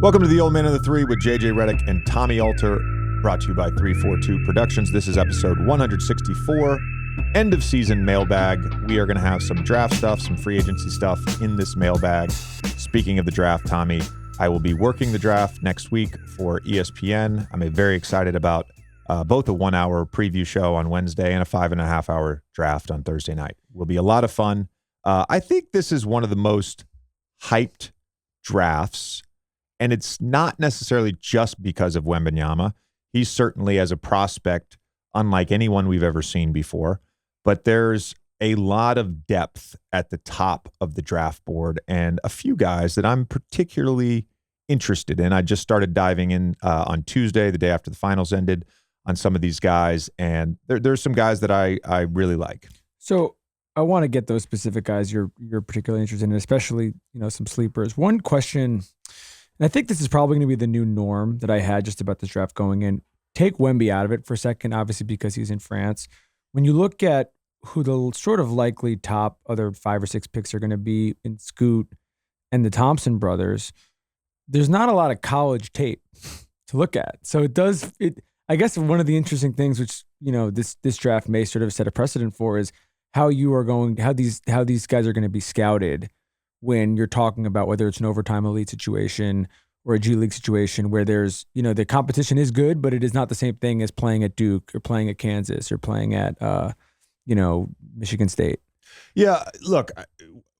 Welcome to the Old Man of the Three with JJ Redick and Tommy Alter, brought to you by 342 Productions. This is episode 164, end of season mailbag. We are going to have some draft stuff, some free agency stuff in this mailbag. Speaking of the draft, Tommy, I will be working the draft next week for ESPN. I'm very excited about both a 1 hour preview show on Wednesday and a 5.5 hour draft on Thursday night. Will be a lot of fun. I think this is one of the most hyped drafts. And it's not necessarily just because of Wembanyama. He's certainly, as a prospect, unlike anyone we've ever seen before. But there's a lot of depth at the top of the draft board and a few guys that I'm particularly interested in. I just started diving in on Tuesday, the day after the finals ended, on some of these guys. And there's some guys that I really like. So I want to get those specific guys you're particularly interested in, especially some sleepers. One question... And I think this is probably going to be the new norm that I had just about this draft going in. Take Wemby out of it for a second, obviously because he's in France. When you look at who the sort of likely top other 5 or 6 picks are going to be in Scoot and the Thompson brothers, there's not a lot of college tape to look at. So I guess one of the interesting things, which this draft may sort of set a precedent for, is how these guys are going to be scouted when you're talking about whether it's an overtime elite situation or a G League situation where there's, the competition is good, but it is not the same thing as playing at Duke or playing at Kansas or playing at, Michigan State. Yeah, look,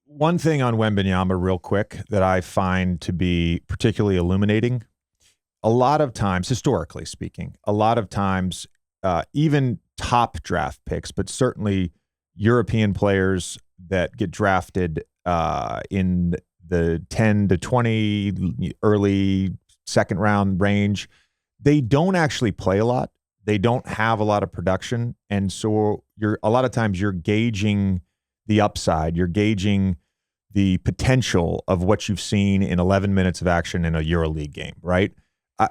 one thing on Wembanyama real quick that I find to be particularly illuminating, a lot of times, historically speaking, even top draft picks, but certainly European players that get drafted in the 10 to 20 early second round range, they don't actually play a lot. They don't have a lot of production. And so a lot of times you're gauging the upside. You're gauging the potential of what you've seen in 11 minutes of action in a EuroLeague game, right?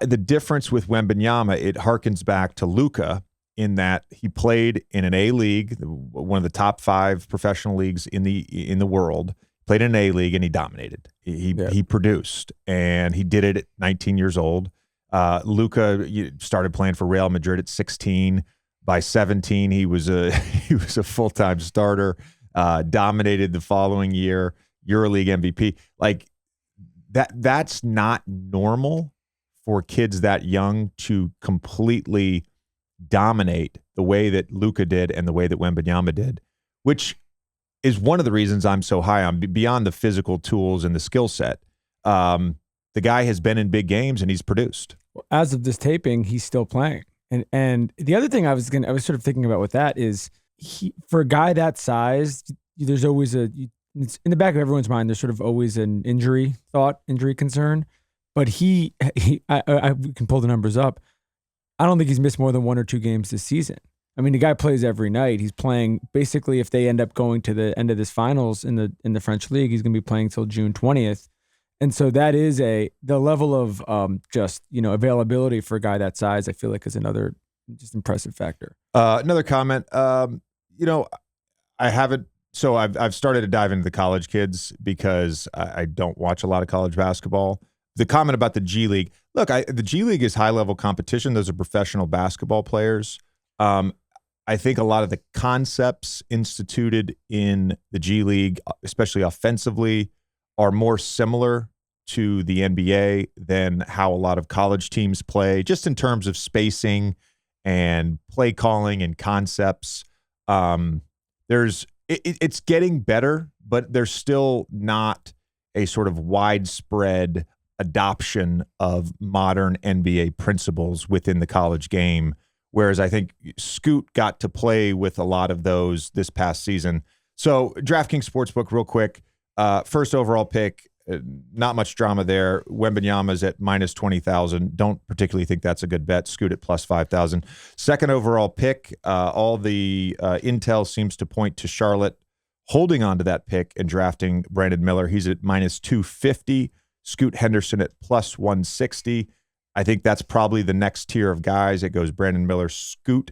The difference with Wembanyama, it harkens back to Luka in that he played in an A-League, one of the top 5 professional leagues in the world. Played in an A-League and he dominated. He produced, and he did it at 19 years old. Luka started playing for Real Madrid at 16. By 17, he was a full-time starter. Dominated the following year, EuroLeague MVP. Like that's not normal for kids that young to completely dominate the way that Luka did and the way that Wembanyama did, which is one of the reasons I'm so high on, beyond the physical tools and the skill set. The guy has been in big games and he's produced. As of this taping, he's still playing. And the other thing I was sort of thinking about with that is for a guy that size, there's always it's in the back of everyone's mind, there's sort of always an injury concern. But I can pull the numbers up. I don't think he's missed more than 1 or 2 games this season. I mean, the guy plays every night. He's playing basically, if they end up going to the end of this finals in the French league, he's going to be playing till June 20th. And so that is the level of availability for a guy that size, I feel like is another just impressive factor. Another comment, I haven't, so I've started to dive into the college kids because I don't watch a lot of college basketball. The comment about the G League, look, the G League is high level competition. Those are professional basketball players. I think a lot of the concepts instituted in the G League, especially offensively, are more similar to the NBA than how a lot of college teams play, just in terms of spacing and play calling and concepts. It's getting better, but there's still not a sort of widespread adoption of modern NBA principles within the college game. Whereas I think Scoot got to play with a lot of those this past season. So DraftKings Sportsbook, real quick. First overall pick, not much drama there. Wembanyama's at minus 20,000. Don't particularly think that's a good bet. Scoot at plus 5,000. Second overall pick, all the intel seems to point to Charlotte holding on to that pick and drafting Brandon Miller. He's at minus 250. Scoot Henderson at plus 160. I think that's probably the next tier of guys. It goes Brandon Miller, Scoot.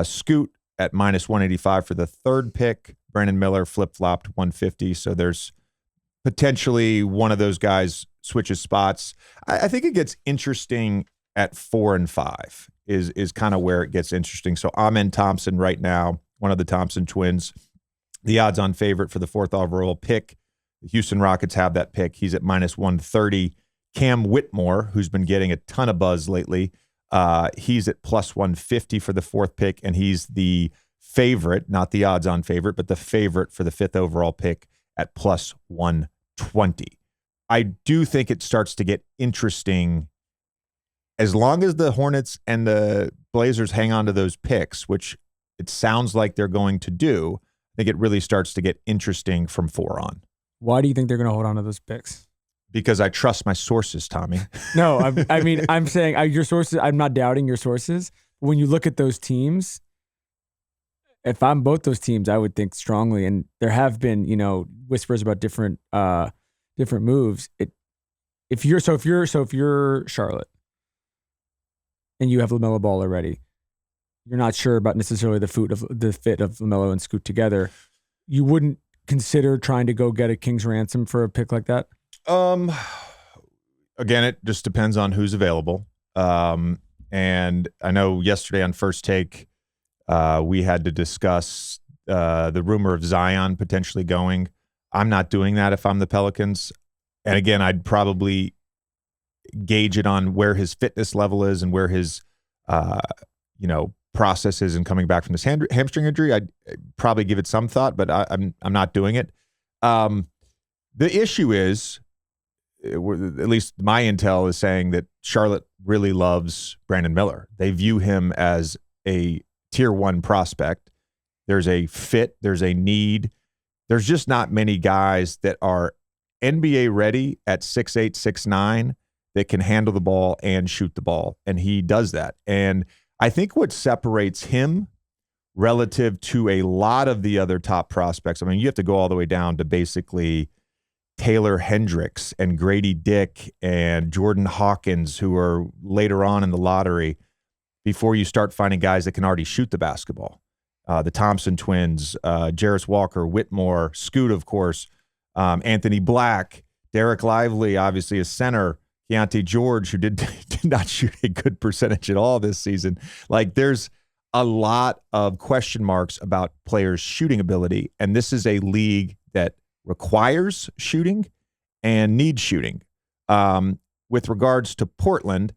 Scoot at minus 185 for the third pick. Brandon Miller flip-flopped 150. So there's potentially one of those guys switches spots. I think it gets interesting at 4 and 5 is kind of where it gets interesting. So Amen Thompson right now, one of the Thompson twins, the odds-on favorite for the 4th overall pick. The Houston Rockets have that pick. He's at -130. Cam Whitmore, who's been getting a ton of buzz lately, he's at +150 for the 4th pick, and he's the favorite, not the odds-on favorite, but the favorite for the 5th overall pick at +120. I do think it starts to get interesting as long as the Hornets and the Blazers hang on to those picks, which it sounds like they're going to do. I think it really starts to get interesting from 4 on. Why do you think they're going to hold on to those picks? Because I trust my sources, Tommy. No, I'm saying your sources. I'm not doubting your sources. When you look at those teams, if I'm both those teams, I would think strongly. And there have been, whispers about different moves. If you're Charlotte and you have LaMelo Ball already, you're not sure about necessarily the fit of LaMelo and Scoot together. You wouldn't consider trying to go get a king's ransom for a pick like that? Again, it just depends on who's available. And I know yesterday on First Take, we had to discuss the rumor of Zion potentially going. I'm not doing that if I'm the Pelicans. And again, I'd probably gauge it on where his fitness level is and where his, process is in coming back from this hamstring injury. I'd probably give it some thought, but I'm not doing it. The issue is, at least my intel is saying that Charlotte really loves Brandon Miller. They view him as a tier 1 prospect. There's a fit. There's a need. There's just not many guys that are NBA ready at 6'8", 6'9", that can handle the ball and shoot the ball. And he does that. And I think what separates him relative to a lot of the other top prospects, I mean, you have to go all the way down to basically Taylor Hendricks and Grady Dick and Jordan Hawkins, who are later on in the lottery, before you start finding guys that can already shoot the basketball. The Thompson twins, Jarris Walker, Whitmore, Scoot, of course, Anthony Black, Derek Lively, obviously a center, Keontae George, who did not shoot a good percentage at all this season. Like, there's a lot of question marks about players' shooting ability, and this is a league that requires shooting and needs shooting. With regards to Portland,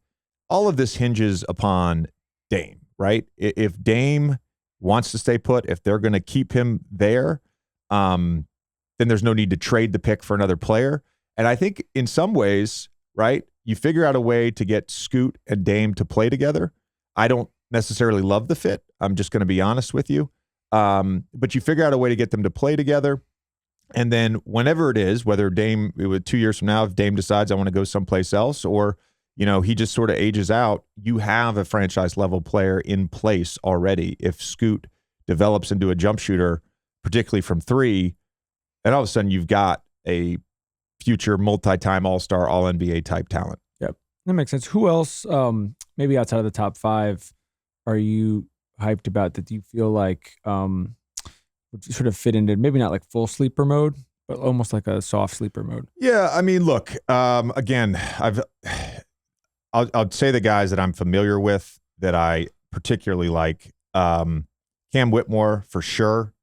all of this hinges upon Dame, right? If Dame wants to stay put, if they're going to keep him there, then there's no need to trade the pick for another player. And I think in some ways, right, you figure out a way to get Scoot and Dame to play together. I don't necessarily love the fit. I'm just going to be honest with you. But you figure out a way to get them to play together. And then whenever it is, whether Dame, 2 years from now, if Dame decides I want to go someplace else, or, he just sort of ages out, you have a franchise level player in place already. If Scoot develops into a jump shooter, particularly from 3, then all of a sudden you've got a future multi-time all-star, all-NBA type talent. Yep. That makes sense. Who else, maybe outside of the top 5, are you hyped about that you feel like would sort of fit into maybe not like full sleeper mode, but almost like a soft sleeper mode? Yeah, I mean, look, again, I'll say the guys that I'm familiar with that I particularly like. Cam Whitmore, for sure.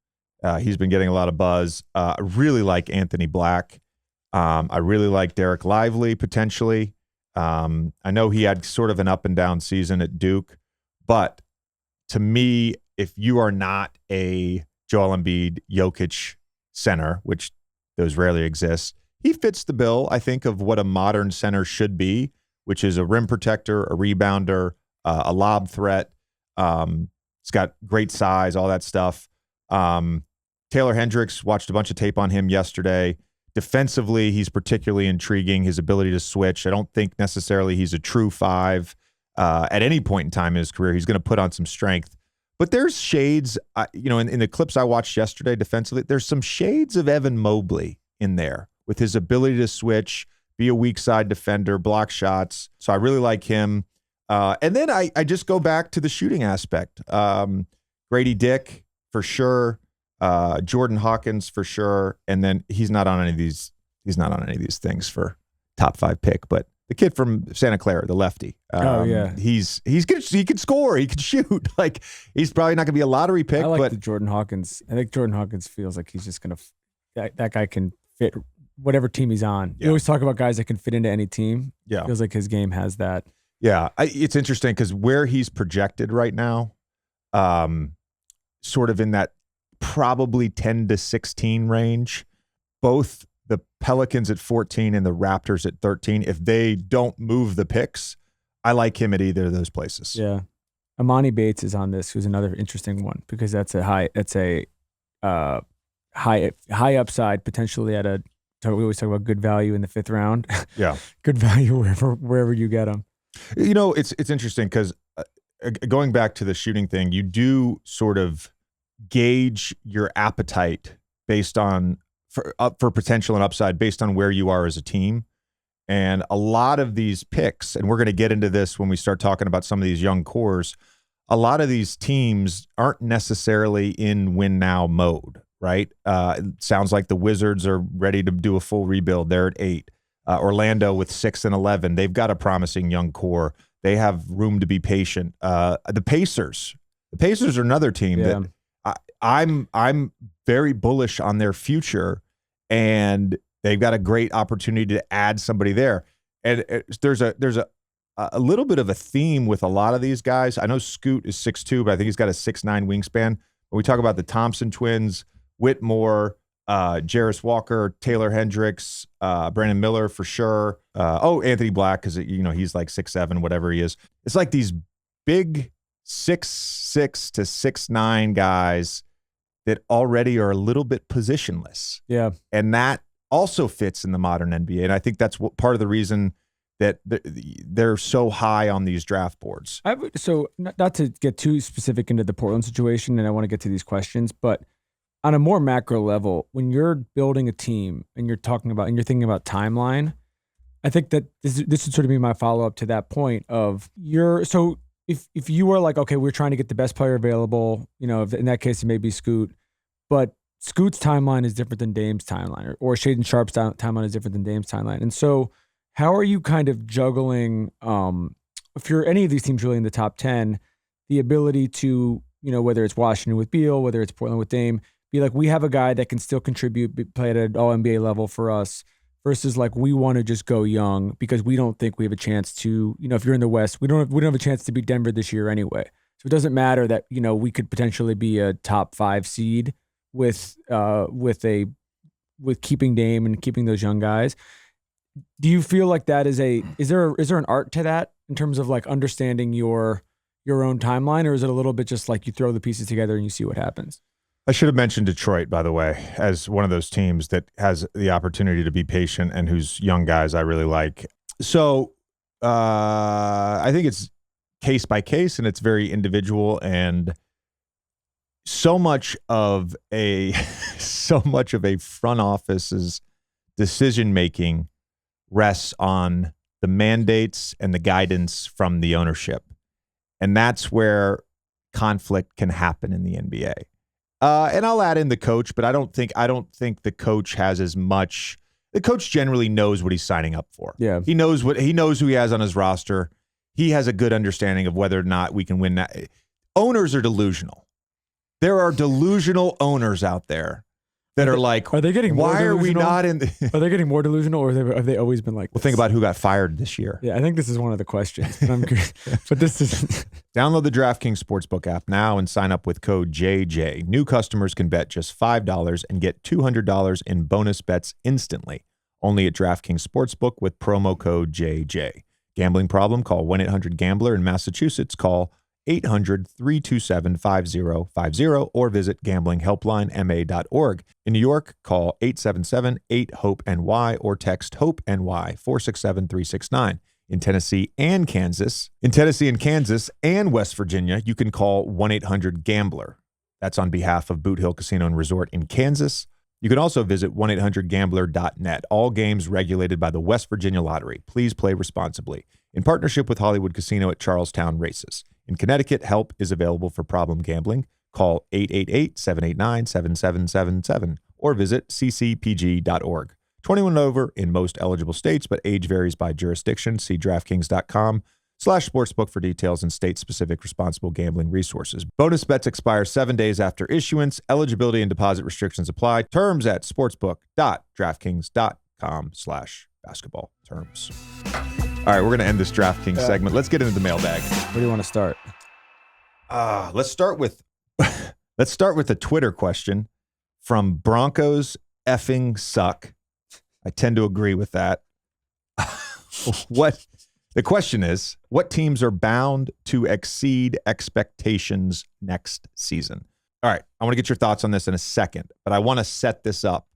He's been getting a lot of buzz. I really like Anthony Black. I really like Derek Lively, potentially. I know he had sort of an up and down season at Duke, but to me, if you are not a Joel Embiid, Jokic center, which those rarely exist, he fits the bill, I think, of what a modern center should be, which is a rim protector, a rebounder, a lob threat. He's got great size, all that stuff. Taylor Hendricks, watched a bunch of tape on him yesterday. Defensively, he's particularly intriguing, his ability to switch. I don't think necessarily he's a true 5 at any point in time in his career. He's going to put on some strength. But there's shades, in the clips I watched yesterday defensively, there's some shades of Evan Mobley in there with his ability to switch, be a weak side defender, block shots. So I really like him. And then I just go back to the shooting aspect. Grady Dick, for sure. Jordan Hawkins, for sure. And then he's not on any of these he's not on any of these things for top 5 pick, but the kid from Santa Clara, the lefty. He's good. He can score. He can shoot. Like, he's probably not going to be a lottery pick. I like but the Jordan Hawkins. I think Jordan Hawkins feels like he's just going to that guy can fit whatever team he's on. You always talk about guys that can fit into any team. Yeah, feels like his game has that. Yeah, it's interesting because where he's projected right now, sort of in that probably 10 to 16 range, both the Pelicans at 14 and the Raptors at 13, if they don't move the picks, I like him at either of those places. Yeah. Amani Bates is on this, who's another interesting one because that's a high upside, potentially at we always talk about good value in the 5th round. Yeah. Good value wherever you get him. You know, it's interesting because going back to the shooting thing, you do sort of gauge your appetite based on for potential and upside based on where you are as a team. And a lot of these picks, and we're going to get into this when we start talking about some of these young cores, a lot of these teams aren't necessarily in win now mode, right? It sounds like the Wizards are ready to do a full rebuild. They're at 8. Orlando with 6 and 11. They've got a promising young core. They have room to be patient. The Pacers are another team that I'm very bullish on their future, and they've got a great opportunity to add somebody there. And there's a little bit of a theme with a lot of these guys. I know Scoot is 6'2", but I think he's got a 6'9" wingspan. When we talk about the Thompson twins, Whitmore, Jarris Walker, Taylor Hendricks, Brandon Miller for sure. Anthony Black, because he's like 6'7", whatever he is. It's like these big 6'6" to 6'9" guys that already are a little bit positionless. Yeah. And that also fits in the modern NBA. And I think that's part of the reason that they're so high on these draft boards. So not to get too specific into the Portland situation, and I want to get to these questions, but on a more macro level, when you're building a team and you're thinking about timeline, I think that this would sort of be my follow-up to that point of if you were like, okay, we're trying to get the best player available, in that case, it may be Scoot, but Scoot's timeline is different than Dame's timeline, or Shaedon Sharp's timeline is different than Dame's timeline. And so how are you kind of juggling, if you're any of these teams really in the top 10, the ability to, whether it's Washington with Beal, whether it's Portland with Dame, be like, we have a guy that can still contribute, play at an all-NBA level for us, versus like, we want to just go young because we don't think we have a chance to, if you're in the West, we don't have a chance to beat Denver this year anyway. So it doesn't matter that, we could potentially be a top 5 seed with keeping Dame and keeping those young guys. Do you feel like that is there an art to that in terms of like understanding your own timeline, or is it a little bit just like you throw the pieces together and you see what happens? I should have mentioned Detroit, by the way, as one of those teams that has the opportunity to be patient and whose young guys I really like. So I think it's case by case and it's very individual, and so much of a front office's decision making rests on the mandates and the guidance from the ownership, and that's where conflict can happen in the NBA. And I'll add in the coach, but I don't think the coach has as much. The coach generally knows what he's signing up for. Yeah, he knows who he has on his roster. He has a good understanding of whether or not we can win that. Owners are delusional. There are delusional owners out there that are like, are they getting more why delusional? Are we not in the Are they getting more delusional, or have they always been like this? Well, think about who got fired this year. Yeah, I think this is one of the questions. But I'm curious. But this is Download the DraftKings Sportsbook app now and sign up with code JJ. New customers can bet just $5 and get $200 in bonus bets instantly. Only at DraftKings Sportsbook with promo code JJ. Gambling problem? Call 1-800-GAMBLER. In Massachusetts, call 800-327-5050 or visit gamblinghelplinema.org. In New York, call 877-8-HOPE-NY or text HOPE-NY 467-369. In Tennessee and Kansas and West Virginia, you can call 1-800-GAMBLER. That's on behalf of Boot Hill Casino and Resort in Kansas. You can also visit 1-800-GAMBLER.net. All games regulated by the West Virginia Lottery. Please play responsibly. In partnership with Hollywood Casino at Charlestown Races. In Connecticut, help is available for problem gambling. Call 888-789-7777 or visit ccpg.org. 21 and over in most eligible states, but age varies by jurisdiction. See DraftKings.com/sportsbook for details and state-specific responsible gambling resources. Bonus bets expire 7 days after issuance. Eligibility and deposit restrictions apply. Terms at sportsbook.draftkings.com/basketball terms. All right, we're going to end this DraftKings segment. Let's get into the mailbag. Where do you want to start? Let's start with a Twitter question from Broncos effing suck. I tend to agree with that. The question is, what teams are bound to exceed expectations next season? All right, I want to get your thoughts on this in a second, but I want to set this up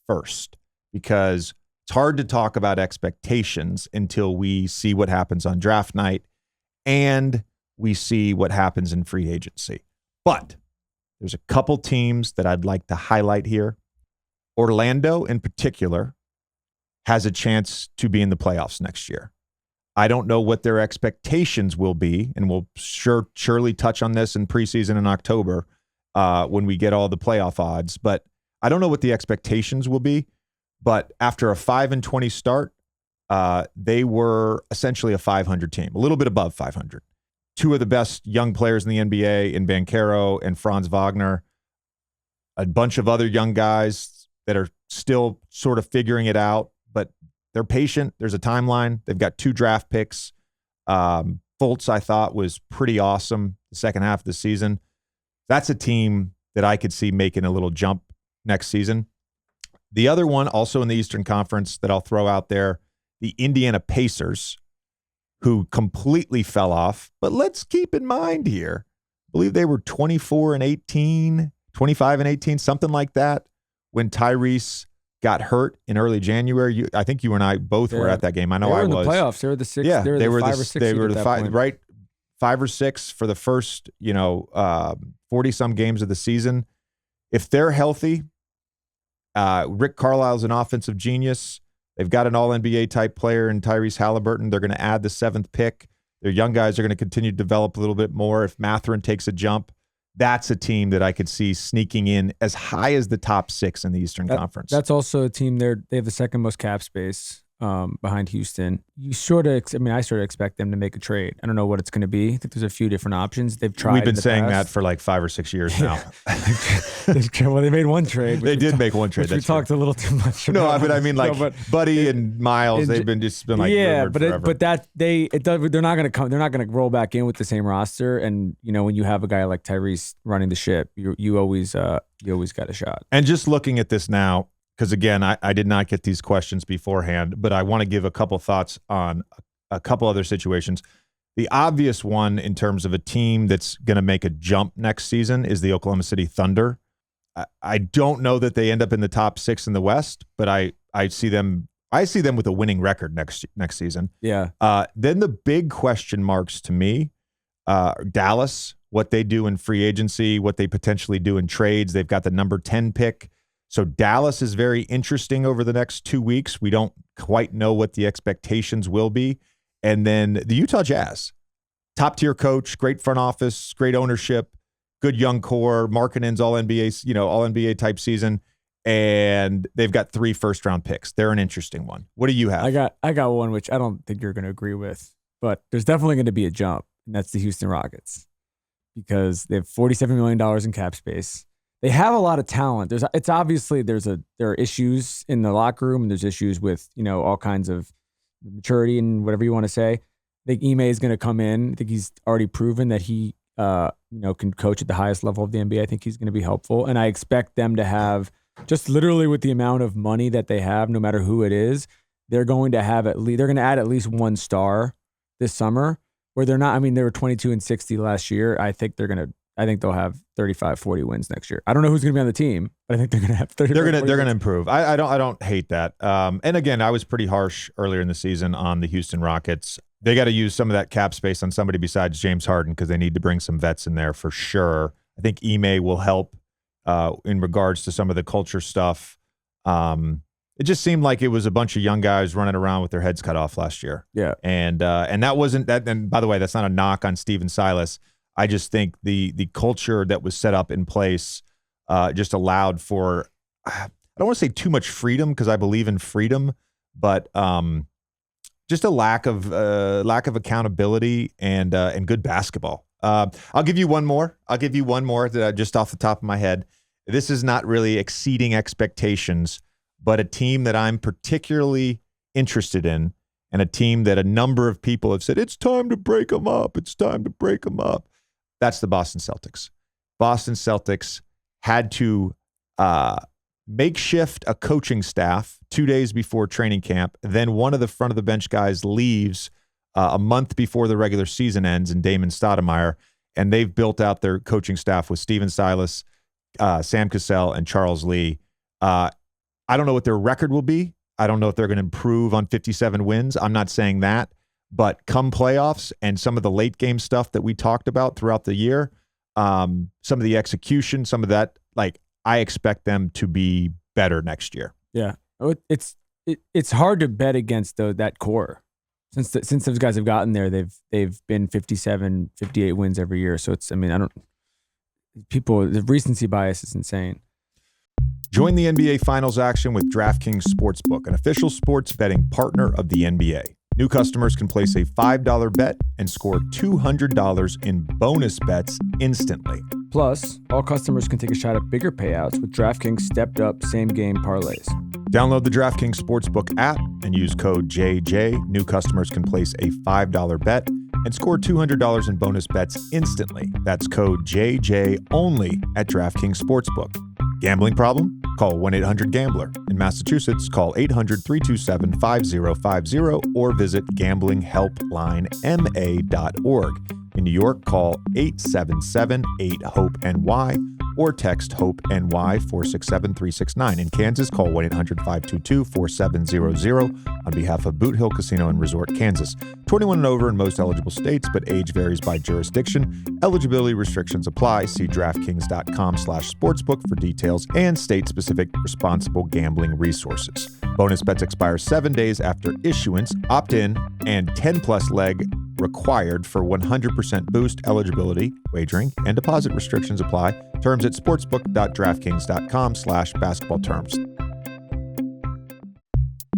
first because it's hard to talk about expectations until we see what happens on draft night and we see what happens in free agency. But there's a couple teams that I'd like to highlight here. Orlando, in particular, has a chance to be in the playoffs next year. I don't know what their expectations will be, and we'll surely touch on this in preseason in October when we get all the playoff odds. But I don't know what the expectations will be. But after a 5-20 start, they were essentially a 500 team, a little bit above 500. Two of the best young players in the NBA in Banchero and Franz Wagner, a bunch of other young guys that are still sort of figuring it out, but they're patient. There's a timeline. They've got 2 draft picks. Fultz, I thought, was pretty awesome the second half of the season. That's a team that I could see making a little jump next season. The other one, also in the Eastern Conference, that I'll throw out there, the Indiana Pacers, who completely fell off. But let's keep in mind here, I believe they were 24-18, 25-18, something like that, when Tyrese got hurt in early January. I think you and I both were at that game. I know I was. They were in the playoffs. They were the 6. Yeah, they were the 5 or 6. They were the 5, right? 5 or 6 for the first, 40-some games of the season. If they're healthy, Rick Carlisle's an offensive genius. They've got an all-NBA type player in Tyrese Haliburon. They're going to add the 7th pick. Their young guys are going to continue to develop a little bit more. If Mathurin takes a jump, that's a team that I could see sneaking in as high as the top 6 in the Eastern Conference. That's also a team they have the second most cap space behind Houston. I sort of expect them to make a trade. I don't know what it's going to be. I think there's a few different options. They've tried. We've been saying that for like 5 or 6 years now. Well, they made one trade. They did make one trade. We talked a little too much about. No, but I mean, Buddy and Miles, they've been like rumored forever. They're not going to come. They're not going to roll back in with the same roster. And when you have a guy like Tyrese running the ship, you always got a shot. And just looking at this now, because again, I did not get these questions beforehand, but I want to give a couple thoughts on a couple other situations. The obvious one in terms of a team that's going to make a jump next season is the Oklahoma City Thunder. I don't know that they end up in the top 6 in the West, but I see them with a winning record next season. Yeah. Then the big question marks to me, Dallas, what they do in free agency, what they potentially do in trades. They've got the number 10 pick. So Dallas is very interesting over the next 2 weeks. We don't quite know what the expectations will be. And then the Utah Jazz, top tier coach, great front office, great ownership, good young core, Markkanen's all NBA type season. And they've got 3 first-round picks. They're an interesting one. What do you have? I got one which I don't think you're going to agree with, but there's definitely going to be a jump, and that's the Houston Rockets, because they have $47 million in cap space. They have a lot of talent. There are issues in the locker room, and there's issues with all kinds of maturity and whatever you want to say. I think Ime is going to come in. I think he's already proven that he can coach at the highest level of the NBA. I think he's going to be helpful, and I expect them to have, just literally with the amount of money that they have, no matter who it is, they're going to add at least one star this summer. Where they're not. I mean, they were 22-60 last year. I think they'll have 35, 40 wins next year. I don't know who's going to be on the team, but I think they're going to have 30. They're going to improve. I don't hate that. And again, I was pretty harsh earlier in the season on the Houston Rockets. They got to use some of that cap space on somebody besides James Harden, because they need to bring some vets in there for sure. I think Ime will help in regards to some of the culture stuff. It just seemed like it was a bunch of young guys running around with their heads cut off last year. Yeah. And that wasn't that. And by the way, that's not a knock on Steven Silas. I just think the culture that was set up in place just allowed for, I don't want to say too much freedom because I believe in freedom, but just a lack of accountability and good basketball. I'll give you one more. That just off the top of my head. This is not really exceeding expectations, but a team that I'm particularly interested in, and a team that a number of people have said, it's time to break them up. It's time to break them up. That's the Boston Celtics. Boston Celtics had to makeshift a coaching staff 2 days before training camp. Then one of the front of the bench guys leaves a month before the regular season ends, in Damon Stoudemire, and they've built out their coaching staff with Steven Silas, Sam Cassell, and Charles Lee. I don't know what their record will be. I don't know if they're going to improve on 57 wins. I'm not saying that. But come playoffs and some of the late game stuff that we talked about throughout the year, some of the execution, some of that, like, I expect them to be better next year. Yeah. It's hard to bet against that core. Since those guys have gotten there, they've been 57, 58 wins every year. So the recency bias is insane. Join the NBA Finals action with DraftKings Sportsbook, an official sports betting partner of the NBA. New customers can place a $5 bet and score $200 in bonus bets instantly. Plus, all customers can take a shot at bigger payouts with DraftKings stepped-up same-game parlays. Download the DraftKings Sportsbook app and use code JJ. New customers can place a $5 bet and score $200 in bonus bets instantly. That's code JJ only at DraftKings Sportsbook. Gambling problem? Call 1-800-GAMBLER. In Massachusetts, call 800-327-5050 or visit gamblinghelplinema.org. In New York, call 877-8-HOPE-NY or text HOPE-NY 467-369. In Kansas, call 1-800-522-4700 on behalf of Boot Hill Casino and Resort, Kansas. 21 and over in most eligible states, but age varies by jurisdiction. Eligibility restrictions apply. See DraftKings.com/sportsbook for details and state-specific responsible gambling resources. Bonus bets expire 7 days after issuance. Opt-in and 10-plus leg required for 100% boost. Eligibility, wagering, and deposit restrictions apply. Terms at sportsbook.draftkings.com/basketball terms.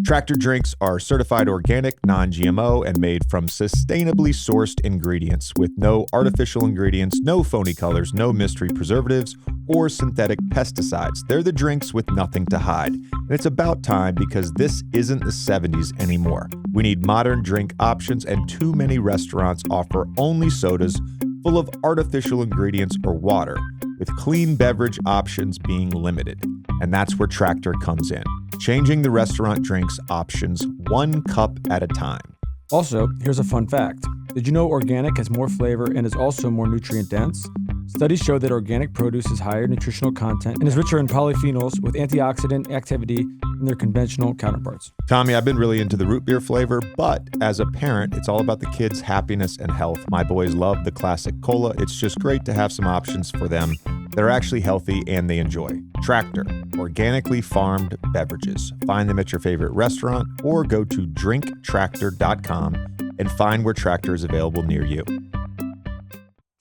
Tractor drinks are certified organic, non-GMO, and made from sustainably sourced ingredients with no artificial ingredients, no phony colors, no mystery preservatives, or synthetic pesticides. They're the drinks with nothing to hide. And it's about time, because this isn't the 70s anymore. We need modern drink options, and too many restaurants offer only sodas full of artificial ingredients or water, with clean beverage options being limited. And that's where Tractor comes in, changing the restaurant drinks options one cup at a time. Also, here's a fun fact. Did you know organic has more flavor and is also more nutrient dense? Studies show that organic produce has higher nutritional content and is richer in polyphenols with antioxidant activity than their conventional counterparts. Tommy, I've been really into the root beer flavor, but as a parent, it's all about the kids' happiness and health. My boys love the classic cola. It's just great to have some options for them that are actually healthy and they enjoy. Tractor, organically farmed beverages. Find them at your favorite restaurant or go to drinktractor.com and find where Tractor is available near you.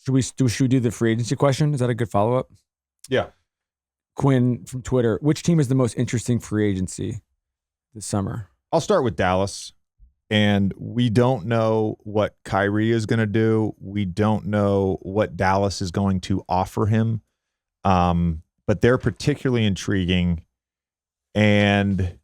Should we do the free agency question? Is that a good follow-up? Yeah. Quinn from Twitter, which team is the most interesting free agency this summer? I'll start with Dallas. And we don't know what Kyrie is going to do. We don't know what Dallas is going to offer him. But they're particularly intriguing. And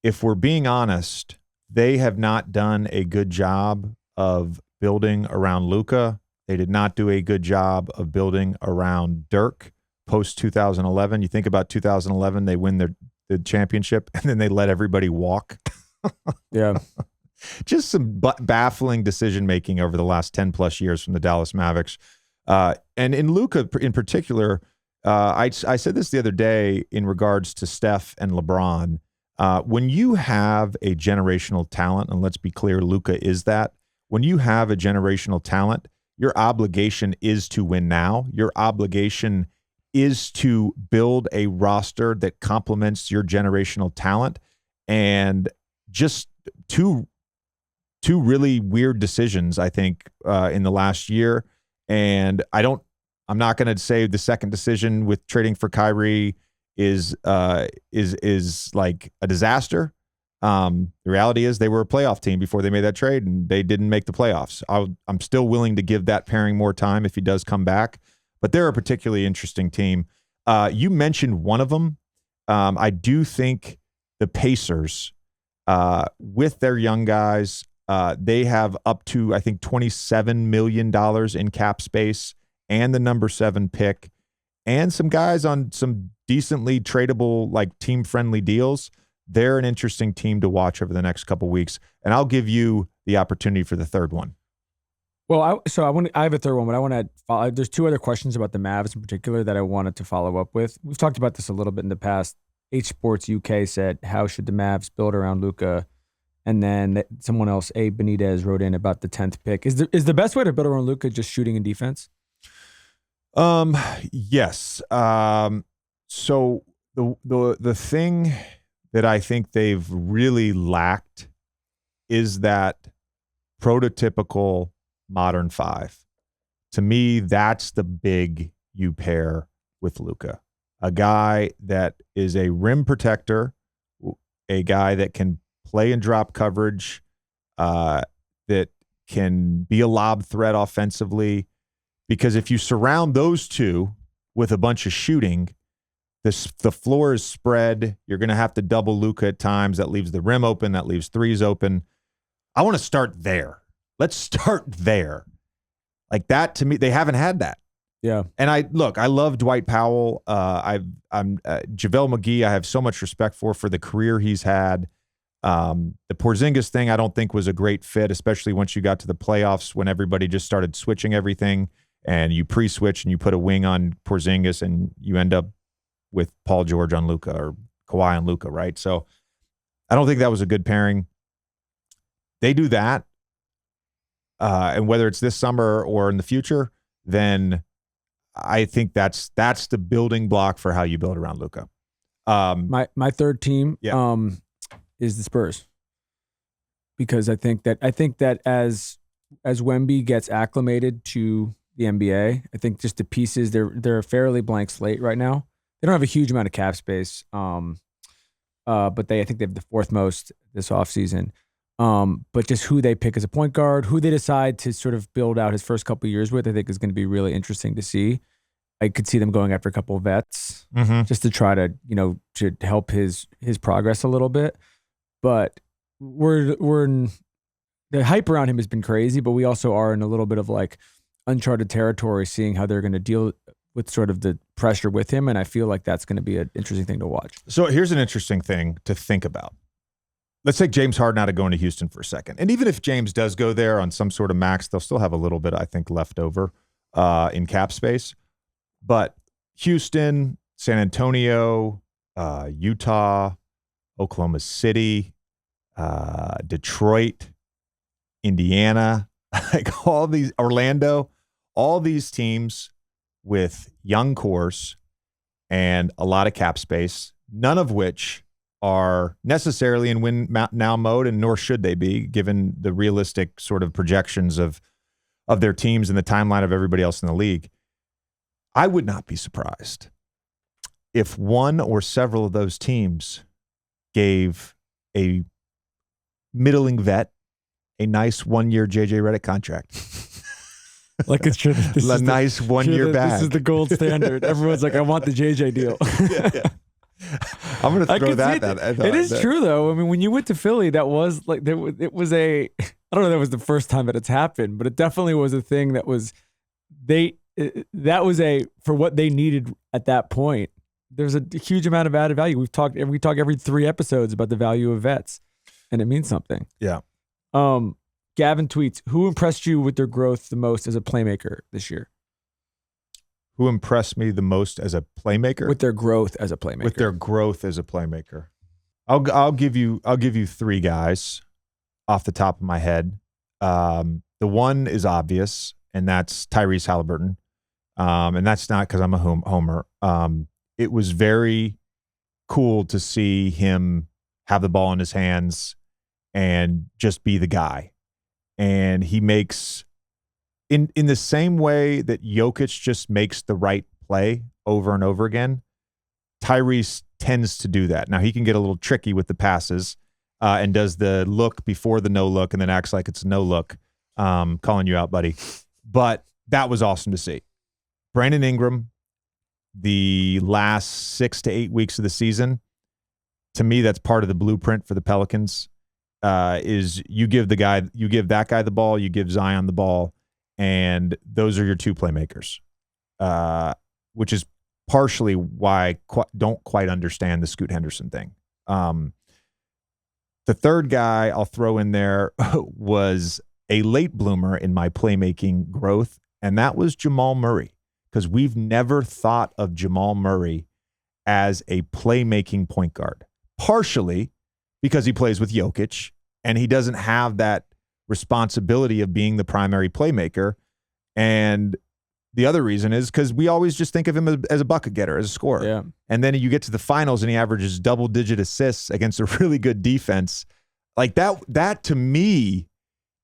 if we're being honest, they have not done a good job of building around Luka. They did not do a good job of building around Dirk post 2011. You think about 2011, they win the championship and then they let everybody walk. Yeah. Just some baffling decision-making over the last 10 plus years from the Dallas Mavericks. And in Luka in particular, I said this the other day in regards to Steph and LeBron. When you have a generational talent, and let's be clear, Luka is that. When you have a generational talent, your obligation is to win now. Your obligation is to build a roster that complements your generational talent. And just two really weird decisions, I think, in the last year. And I'm not going to say the second decision with trading for Kyrie is like a disaster. The reality is they were a playoff team before they made that trade, and they didn't make the playoffs. I'm still willing to give that pairing more time if he does come back, but they're a particularly interesting team. You mentioned one of them. I do think the Pacers, with their young guys, they have up to, I think, $27 million in cap space and the number 7 pick and some guys on some decently tradable, like team-friendly deals. They're an interesting team to watch over the next couple weeks, and I'll give you the opportunity for the third one. Well, I have a third one, but I want to follow. There's 2 other questions about the Mavs in particular that I wanted to follow up with. We've talked about this a little bit in the past. H Sports UK said, how should the Mavs build around Luka? And then someone else, A. Benitez, wrote in about the 10th pick. Is the best way to build around Luka just shooting and defense? Yes. So the thing that I think they've really lacked is that prototypical modern 5. To me, that's the big you pair with Luka. A guy that is a rim protector, a guy that can play and drop coverage, that can be a lob threat offensively. Because if you surround those two with a bunch of shooting, the floor is spread. You're going to have to double Luka at times. That leaves the rim open. That leaves threes open. I want to start there. Let's start there. Like that, to me, they haven't had that. Yeah. And I love Dwight Powell. JaVale McGee, I have so much respect for the career he's had. The Porzingis thing, I don't think was a great fit, especially once you got to the playoffs when everybody just started switching everything and you pre-switch and you put a wing on Porzingis and you end up with Paul George on Luka or Kawhi on Luka, right? So I don't think that was a good pairing. They do that, and whether it's this summer or in the future, then I think that's the building block for how you build around Luka. My third team is the Spurs, because I think that as Wemby gets acclimated to the NBA, I think just the pieces, they're a fairly blank slate right now. They don't have a huge amount of cap space, but I think they have the 4th most this offseason. But just who they pick as a point guard, who they decide to sort of build out his first couple of years with, I think is going to be really interesting to see. I could see them going after a couple of vets just to try to, to help his progress a little bit. But we're in, the hype around him has been crazy, but we also are in a little bit of like uncharted territory, seeing how they're going to deal with sort of the pressure with him. And I feel like that's going to be an interesting thing to watch. So here's an interesting thing to think about. Let's take James Harden out of going to Houston for a second. And even if James does go there on some sort of max, they'll still have a little bit, I think, left over in cap space. But Houston, San Antonio, Utah, Oklahoma City, Detroit, Indiana, like all these, Orlando, all these teams with young cores and a lot of cap space, none of which are necessarily in win now mode, and nor should they be, given the realistic sort of projections of their teams and the timeline of everybody else in the league. I would not be surprised if one or several of those teams gave a middling vet a nice 1-year JJ Redick contract. Like it should. A nice 1-year bag. This is the gold standard. Everyone's like, I want the JJ deal. I'm going to throw that. It is true, though. I mean, when you went to Philly, that was like, it was a, I don't know if that was the first time that it's happened, but it definitely was a thing that was, that was for what they needed at that point. There's a huge amount of added value. We talk every 3 episodes about the value of vets, and it means something. Yeah. Gavin tweets, who impressed you with their growth the most as a playmaker this year? Who impressed me the most as a playmaker? With their growth as a playmaker. With their growth as a playmaker. I'll give you 3 guys off the top of my head. The one is obvious, and that's Tyrese Haliburon. And that's not because I'm a homer. It was very cool to see him have the ball in his hands and just be the guy. And he makes, in the same way that Jokic just makes the right play over and over again, Tyrese tends to do that. Now, he can get a little tricky with the passes and does the look before the no look and then acts like it's a no look. Calling you out, buddy. But that was awesome to see. Brandon Ingram, the last 6 to 8 weeks of the season, to me, that's part of the blueprint for the Pelicans. Is you give that guy the ball, you give Zion the ball, and those are your two playmakers, which is partially why I don't quite understand the Scoot Henderson thing. The third guy I'll throw in there was a late bloomer in my playmaking growth, and that was Jamal Murray, because we've never thought of Jamal Murray as a playmaking point guard, partially because he plays with Jokic and he doesn't have that responsibility of being the primary playmaker. And the other reason is because we always just think of him as a bucket getter, as a scorer. Yeah. And then you get to the finals and he averages double-digit assists against a really good defense. Like that to me,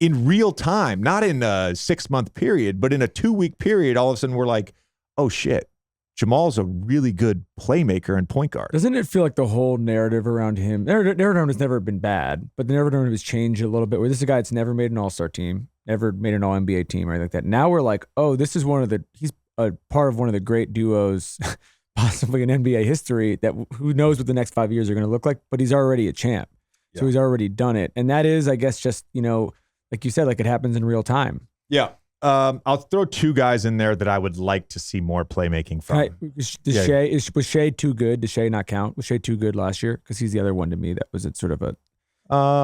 in real time, not in a 6-month period, but in a 2-week period, all of a sudden we're like, oh shit, Jamal's a really good playmaker and point guard. Doesn't it feel like the whole narrative around him, narrative has never been bad, but the narrative has changed a little bit, where this is a guy that's never made an all-star team, never made an all-NBA team or anything like that. Now we're like, oh, he's a part of one of the great duos, possibly in NBA history, that who knows what the next 5 years are going to look like, but he's already a champ. Yeah. So he's already done it. And that is, I guess, just, like you said, like it happens in real time. Yeah. I'll throw two guys in there that I would like to see more playmaking from. Was Shea too good? Does Shea not count? Was Shea too good last year? Because he's the other one to me that was sort of a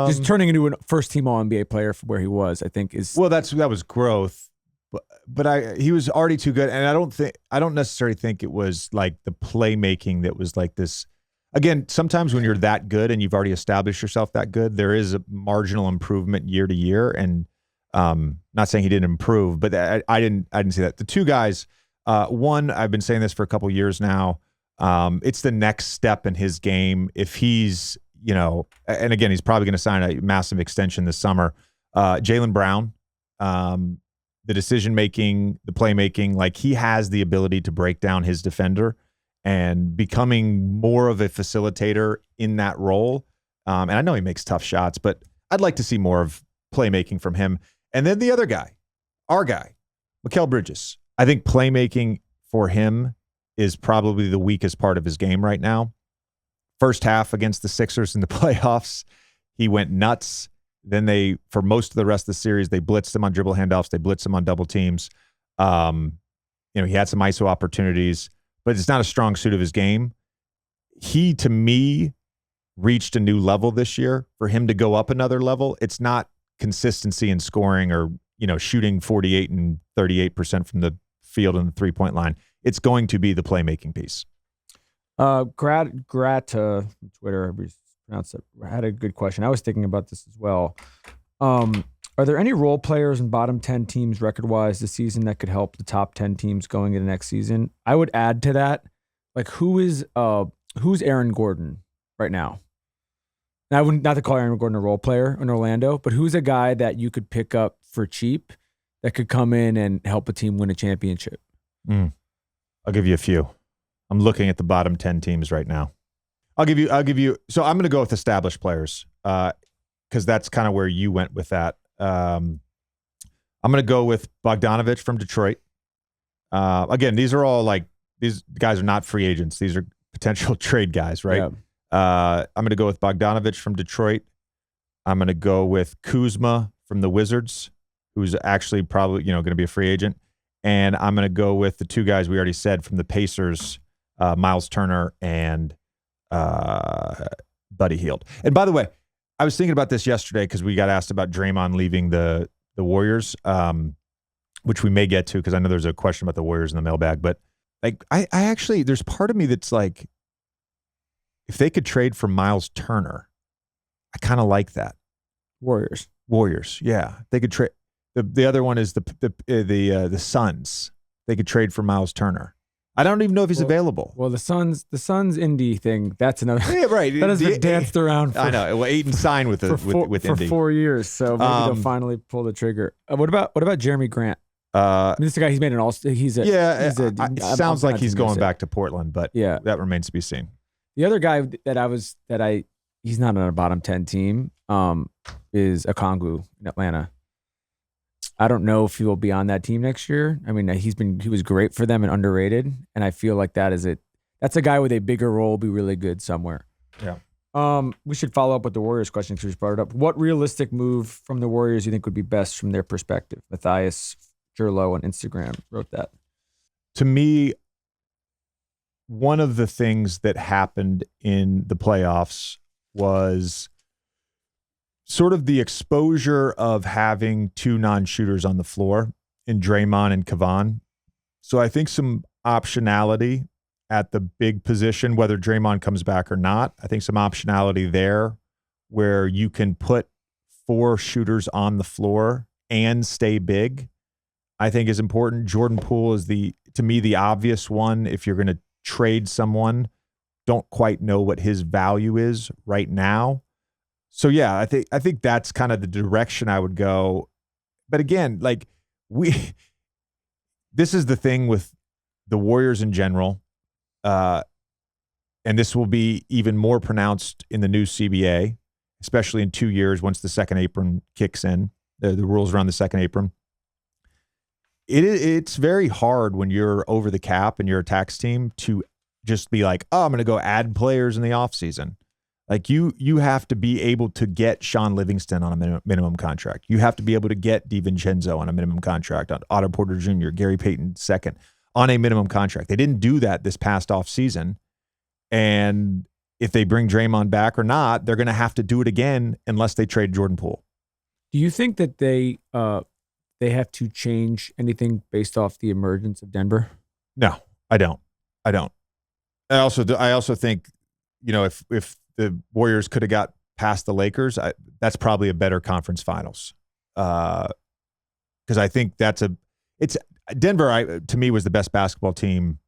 just turning into a first-team All-NBA player from where he was. I think is that was growth, but he was already too good, and I don't necessarily think it was like the playmaking that was like this. Again, sometimes when you're that good and you've already established yourself that good, there is a marginal improvement year to year, and. Not saying he didn't improve, but I didn't see that. The two guys, one, I've been saying this for a couple years now. It's the next step in his game. If he's, and again, he's probably going to sign a massive extension this summer. Jaylen Brown, the decision-making, the playmaking, like he has the ability to break down his defender and becoming more of a facilitator in that role. And I know he makes tough shots, but I'd like to see more of playmaking from him. And then the other guy, our guy, Mikal Bridges. I think playmaking for him is probably the weakest part of his game right now. First half against the Sixers in the playoffs, he went nuts. Then for most of the rest of the series, they blitzed him on dribble handoffs. They blitzed him on double teams. He had some ISO opportunities, but it's not a strong suit of his game. He, to me, reached a new level this year. For him to go up another level, it's not consistency in scoring or, shooting 48 and 38% from the field and the 3-point line. It's going to be the playmaking piece. Grat Twitter, had a good question. I was thinking about this as well. Are there any role players in bottom 10 teams record-wise this season that could help the top 10 teams going into next season? I would add to that, like who's Aaron Gordon right now? Now, I wouldn't, not to call Aaron Gordon a role player in Orlando, but who's a guy that you could pick up for cheap that could come in and help a team win a championship? I'll give you a few. I'm looking at the bottom 10 teams right now. I'll give you. So I'm going to go with established players because that's kind of where you went with that. I'm going to go with Bogdanovich from Detroit. Again, these guys are not free agents. These are potential trade guys, right? Yeah. I'm going to go with Bogdanovich from Detroit. I'm going to go with Kuzma from the Wizards, who's actually probably going to be a free agent. And I'm going to go with the two guys we already said from the Pacers, Miles Turner and Buddy Hield. And by the way, I was thinking about this yesterday because we got asked about Draymond leaving the Warriors, which we may get to because I know there's a question about the Warriors in the mailbag. But like, I actually, there's part of me that's like, if they could trade for Miles Turner, I kind of like that. Warriors, yeah. They could trade. The other one is the Suns. They could trade for Miles Turner. I don't even know if he's available. Well, the Suns indie thing, that's another. Yeah, right. That has been danced around. I know. Well, Ayton signed with Indy for 4 years, so maybe they'll finally pull the trigger. What about Jeremy Grant? This is a guy. He's made an all. It sounds like he's going back to Portland, but that remains to be seen. The other guy he's not on a bottom 10 team. Is Okongwu in Atlanta. I don't know if he will be on that team next year. I mean, he was great for them and underrated, and I feel like that's a guy with a bigger role, be really good somewhere. Yeah. We should follow up with the Warriors question because we brought it up. What realistic move from the Warriors you think would be best from their perspective? Matthias Gerlo on Instagram wrote that. To me, one of the things that happened in the playoffs was sort of the exposure of having two non-shooters on the floor in Draymond and Kevon. So I think some optionality at the big position, whether Draymond comes back or not. I think some optionality there where you can put 4 shooters on the floor and stay big, I think is important. Jordan Poole is to me, the obvious one. If you're going to trade someone, don't quite know what his value is right now. So yeah, I think that's kind of the direction I would go. But again, like this is the thing with the Warriors in general, and this will be even more pronounced in the new CBA, especially in 2 years once the second apron kicks in, the rules around the second apron. It's very hard when you're over the cap and you're a tax team to just be like, oh, I'm going to go add players in the offseason. Like you have to be able to get Sean Livingston on a minimum contract. You have to be able to get DiVincenzo on a minimum contract, on Otto Porter Jr., Gary Payton II on a minimum contract. They didn't do that this past offseason. And if they bring Draymond back or not, they're going to have to do it again unless they trade Jordan Poole. Do you think that they have to change anything based off the emergence of Denver? No, I don't. I also think, if the Warriors could have got past the Lakers, that's probably a better conference finals. Because I think it's Denver. To me, was the best basketball team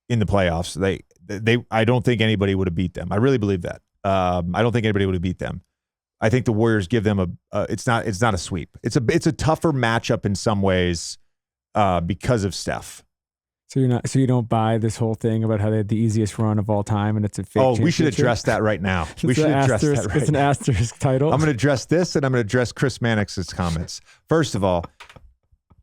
in the playoffs. I don't think anybody would have beat them. I really believe that. I don't think anybody would have beat them. I think the Warriors give them it's not a sweep. It's a tougher matchup in some ways because of Steph. So you don't buy this whole thing about how they had the easiest run of all time and it's a fake we should address that right now. We should address that right It's an asterisk title. I'm going to address this and I'm going to address Chris Mannix's comments. First of all,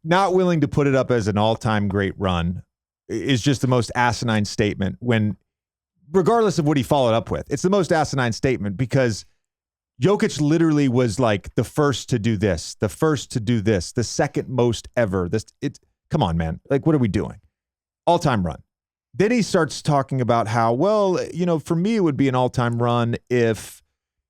not willing to put it up as an all-time great run is just the most asinine statement when, regardless of what he followed up with, it's the most asinine statement because Jokic literally was like the first to do this, the first to do this, the second most ever. Come on, man. Like, what are we doing? All-time run. Then he starts talking about how, for me, it would be an all-time run if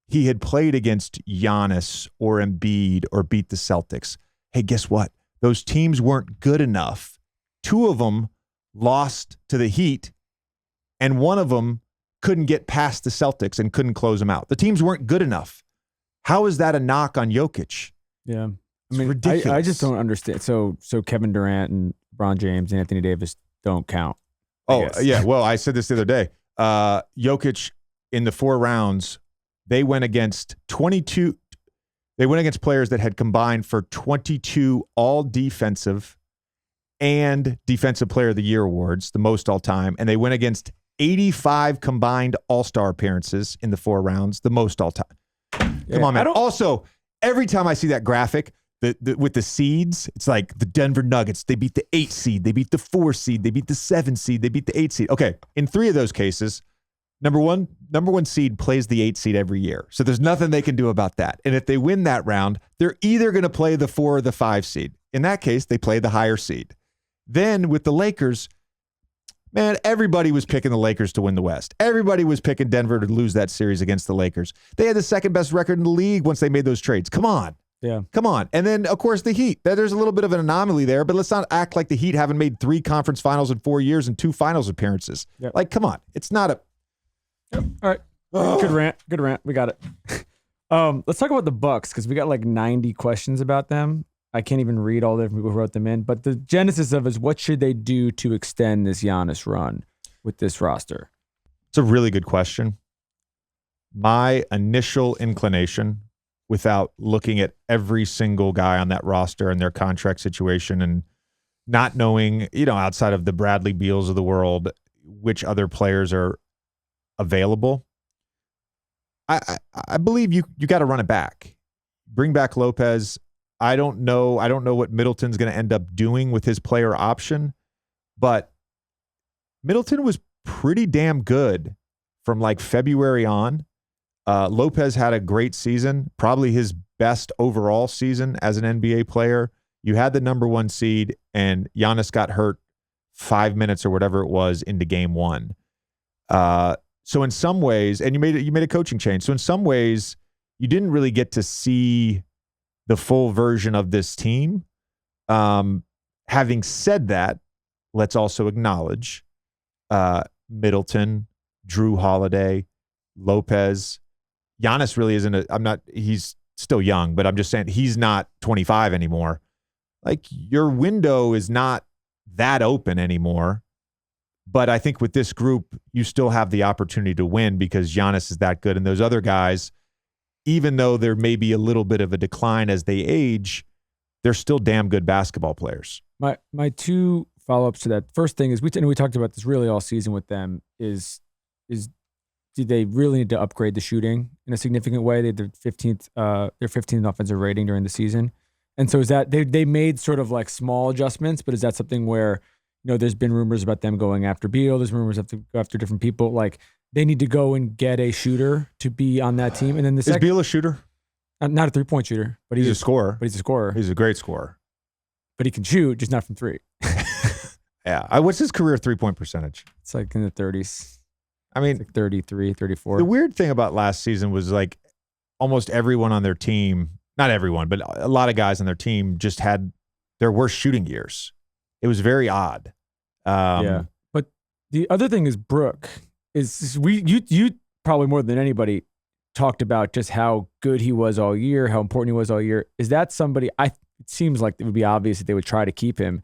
he had played against Giannis or Embiid or beat the Celtics. Hey, guess what? Those teams weren't good enough. 2 of them lost to the Heat, and one of them couldn't get past the Celtics and couldn't close them out. The teams weren't good enough. How is that a knock on Jokic? Yeah. I mean, ridiculous. I just don't understand. So Kevin Durant and LeBron James and Anthony Davis don't count. Yeah. Well, I said this the other day. Jokic in the 4 rounds, they went against 22. They went against players that had combined for 22 all defensive and defensive player of the year awards, the most all time. And they went against 85 combined all-star appearances in the 4 rounds, the most all time. Come on, man. Also, every time I see that graphic, with the seeds, it's like the Denver Nuggets. They beat the 8 seed. They beat the 4 seed. They beat the 7 seed. They beat the 8 seed. Okay, in 3 of those cases, number one seed plays the 8 seed every year. So there's nothing they can do about that. And if they win that round, they're either going to play the 4 or the 5 seed. In that case, they play the higher seed. Then with the Lakers, man, everybody was picking the Lakers to win the West. Everybody was picking Denver to lose that series against the Lakers. They had the second best record in the league once they made those trades. Come on. Yeah. Come on. And then, of course, the Heat. There's a little bit of an anomaly there, but let's not act like the Heat haven't made 3 conference finals in 4 years and 2 finals appearances. Yep. Like, come on. It's not a... Yep. All right. Good rant. We got it. Let's talk about the Bucks because we got like 90 questions about them. I can't even read all the people who wrote them in, but the genesis of it is what should they do to extend this Giannis run with this roster? It's a really good question. My initial inclination, without looking at every single guy on that roster and their contract situation and not knowing, outside of the Bradley Beals of the world, which other players are available. I believe you got to run it back. Bring back Lopez. I don't know what Middleton's going to end up doing with his player option, but Middleton was pretty damn good from like February on. Lopez had a great season, probably his best overall season as an NBA player. You had the number 1 seed, and Giannis got hurt 5 minutes or whatever it was into game 1. So in some ways, and you made a coaching change. So in some ways, you didn't really get to see the full version of this team. Having said that, let's also acknowledge Middleton, Drew Holiday, Lopez. Giannis really isn't he's still young, but I'm just saying he's not 25 anymore. Like, your window is not that open anymore. But I think with this group, you still have the opportunity to win because Giannis is that good. And those other guys, even though there may be a little bit of a decline as they age, they're still damn good basketball players. My 2 follow-ups to that. First thing is, we talked about this really all season with them, is do they really need to upgrade the shooting in a significant way? They had their 15th offensive rating during the season. And so is that they made sort of like small adjustments, but is that something where, there's been rumors about them going after Beal, there's rumors of to go after different people, like they need to go and get a shooter to be on that team. And then is Beal a shooter? Not a 3-point shooter, but he's a scorer. But he's a scorer. He's a great scorer. But he can shoot, just not from 3. Yeah. What's his career 3-point percentage? It's like in the 30s. I mean, it's like 33, 34. The weird thing about last season was like almost everyone on their team, not everyone, but a lot of guys on their team just had their worst shooting years. It was very odd. Yeah. But the other thing is Brook is you probably more than anybody talked about just how good he was all year, how important he was all year. Is that somebody it seems like it would be obvious that they would try to keep him.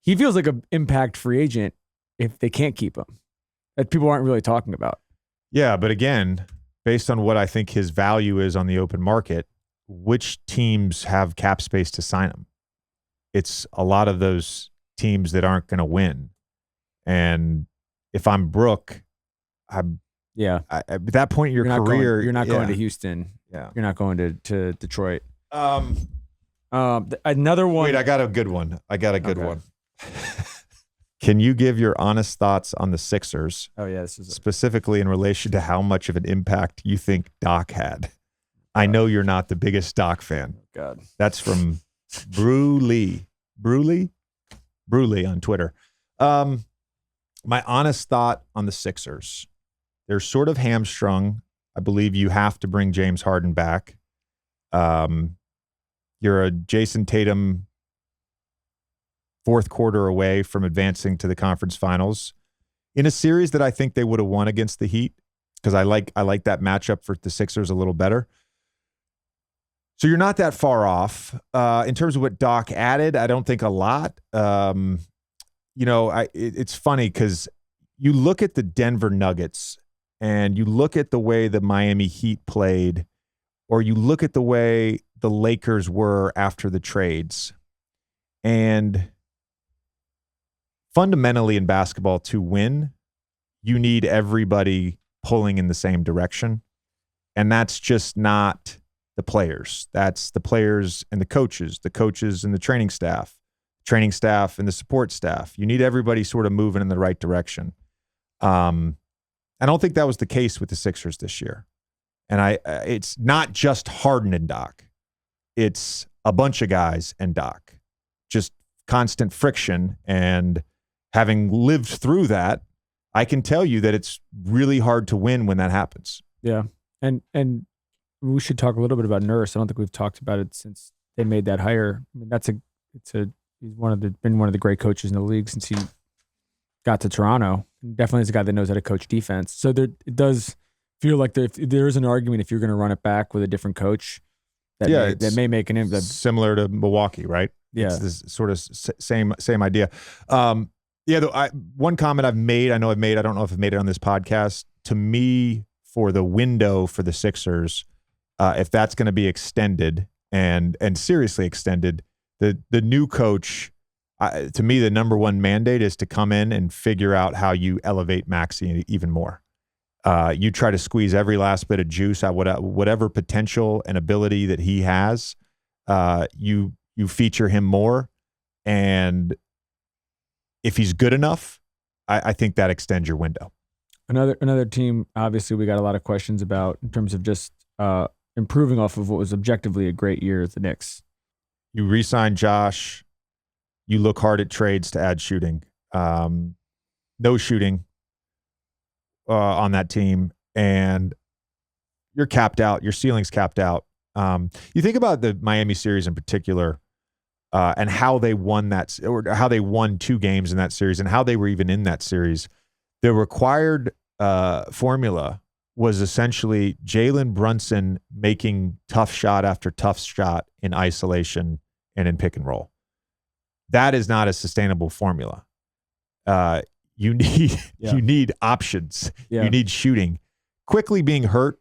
He feels like an impact free agent if they can't keep him, that people aren't really talking about. Yeah, but again, based on what I think his value is on the open market, which teams have cap space to sign him? It's a lot of those teams that aren't going to win. And if I'm Brook, at that point in your career, you're not going to Houston. Yeah, you're not going to Detroit. Another one. Wait, I got a good one. One. Can you give your honest thoughts on the Sixers? Oh yeah, this is specifically in relation to how much of an impact you think Doc had. I know you're not the biggest Doc fan. Oh, God, that's from Bruley on Twitter. My honest thought on the Sixers. They're sort of hamstrung. I believe you have to bring James Harden back. You're a Jason Tatum fourth quarter away from advancing to the conference finals in a series that I think they would have won against the Heat, because I like that matchup for the Sixers a little better. So you're not that far off. In terms of what Doc added, I don't think a lot. It's funny because you look at the Denver Nuggets and you look at the way the Miami Heat played, or you look at the way the Lakers were after the trades. And fundamentally in basketball, to win, you need everybody pulling in the same direction. And that's just not the players. That's the players and the coaches and the training staff and the support staff. You need everybody sort of moving in the right direction. I don't think that was the case with the Sixers this year. And it's not just Harden and Doc. It's a bunch of guys and Doc. Just constant friction. And having lived through that, I can tell you that it's really hard to win when that happens. Yeah. And we should talk a little bit about Nurse. I don't think we've talked about it since they made that hire. I mean, he's been one of the great coaches in the league since he got to Toronto. Definitely is a guy that knows how to coach defense. So it does feel like there is an argument if you're going to run it back with a different coach that may make an impact. Similar to Milwaukee, right? Yeah. It's this sort of same idea. One comment I've made, I don't know if I've made it on this podcast. To me, for the window for the Sixers, if that's going to be extended and seriously extended, the new coach, to me, the number one mandate is to come in and figure out how you elevate Maxey even more. You try to squeeze every last bit of juice out, whatever potential and ability that he has. You feature him more, and if he's good enough, I think that extends your window. Another team, obviously, we got a lot of questions about in terms of just improving off of what was objectively a great year at the Knicks. You re-sign Josh. You look hard at trades to add shooting. No shooting on that team, and you're capped out. Your ceiling's capped out. You think about the Miami series in particular, and how they won that, or how they won 2 games in that series, and how they were even in that series. The required formula was essentially Jalen Brunson making tough shot after tough shot in isolation and in pick and roll. That is not a sustainable formula. You need options. Yeah. You need shooting. Quickly being hurt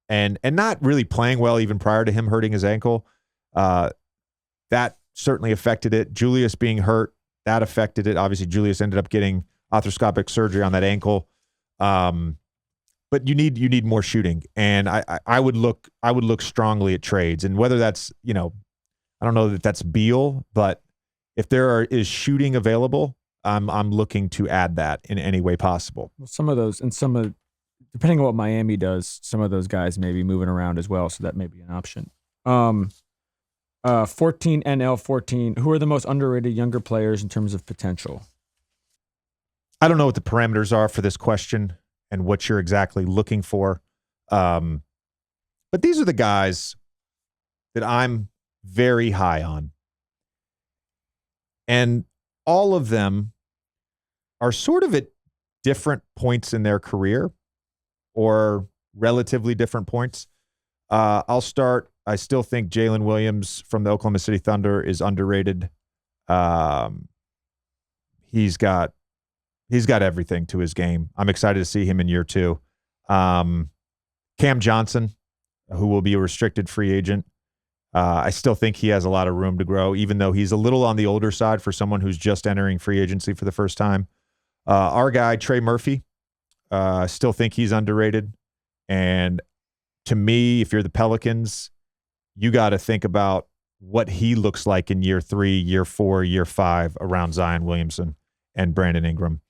and not really playing well even prior to him hurting his ankle, that certainly affected it. Julius being hurt, that affected it. Obviously, Julius ended up getting arthroscopic surgery on that ankle. But you need more shooting, and I would look strongly at trades, and whether that's, I don't know that that's Beal, but if is shooting available, I'm looking to add that in any way possible. Well, some of those, and depending on what Miami does, some of those guys may be moving around as well, so that may be an option. 14 NL 14. Who are the most underrated younger players in terms of potential? I don't know what the parameters are for this question and what you're exactly looking for. But these are the guys that I'm very high on. And all of them are sort of at different points in their career, or relatively different points. I'll start. I still think Jalen Williams from the Oklahoma City Thunder is underrated. He's got everything to his game. I'm excited to see him in year 2. Cam Johnson, who will be a restricted free agent. I still think he has a lot of room to grow, even though he's a little on the older side for someone who's just entering free agency for the first time. Our guy, Trey Murphy, still think he's underrated. And to me, if you're the Pelicans, you got to think about what he looks like in year 3, year 4, year 5 around Zion Williamson and Brandon Ingram.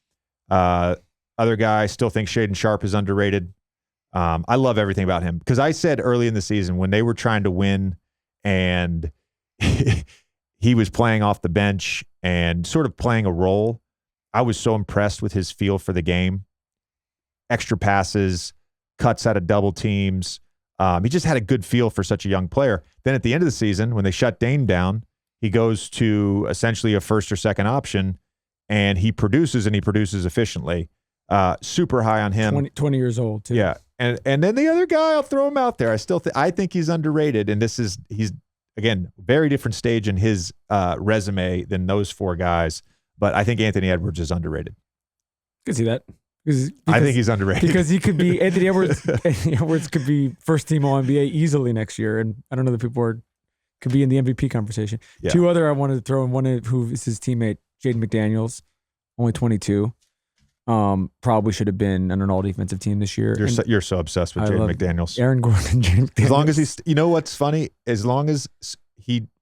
Other guy, still think Shaedon Sharpe is underrated. I love everything about him, because I said early in the season when they were trying to win and he was playing off the bench and sort of playing a role, I was so impressed with his feel for the game. Extra passes, cuts out of double teams. He just had a good feel for such a young player. Then at the end of the season, when they shut Dame down, he goes to essentially a first or second option, and he produces efficiently. Super high on him. 20 years old too. Yeah. And then the other guy, I'll throw him out there. I think he's underrated, and he's again, very different stage in his resume than those 4 guys. But I think Anthony Edwards is underrated. I can see that. Because I think he's underrated, because he could be Anthony Edwards. Anthony Edwards could be first team All NBA easily next year, and I don't know that people could be in the MVP conversation. Yeah. 2 other I wanted to throw in. One who is his teammate, Jaden McDaniels, only 22. Probably should have been on an all defensive team this year. You're so obsessed with Jaden McDaniels. Aaron Gordon and Jaden McDaniels. As long as he's, what's funny? As long as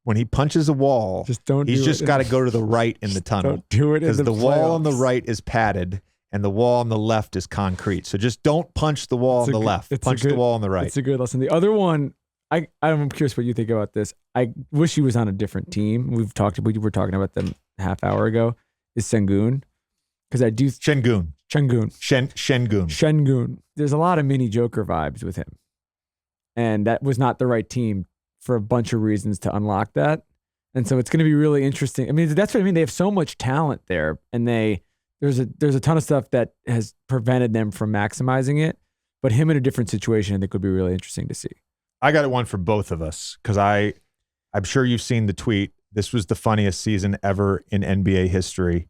when he punches a wall, he's just got to go to the right in the tunnel. Don't do it, because the wall on the right is padded and the wall on the left is concrete. So just don't punch the wall on the left. Punch the wall on the right. It's a good lesson. The other one, I'm curious what you think about this. I wish he was on a different team. We were talking about them a half hour ago. Is Sengun? Because I do Shengun. There's a lot of mini Joker vibes with him, and that was not the right team for a bunch of reasons to unlock that. And so it's going to be really interesting. I mean, that's what I mean. They have so much talent there, and there's a ton of stuff that has prevented them from maximizing it. But him in a different situation, I think, would be really interesting to see. I got one for both of us, because I'm sure you've seen the tweet. This was the funniest season ever in NBA history.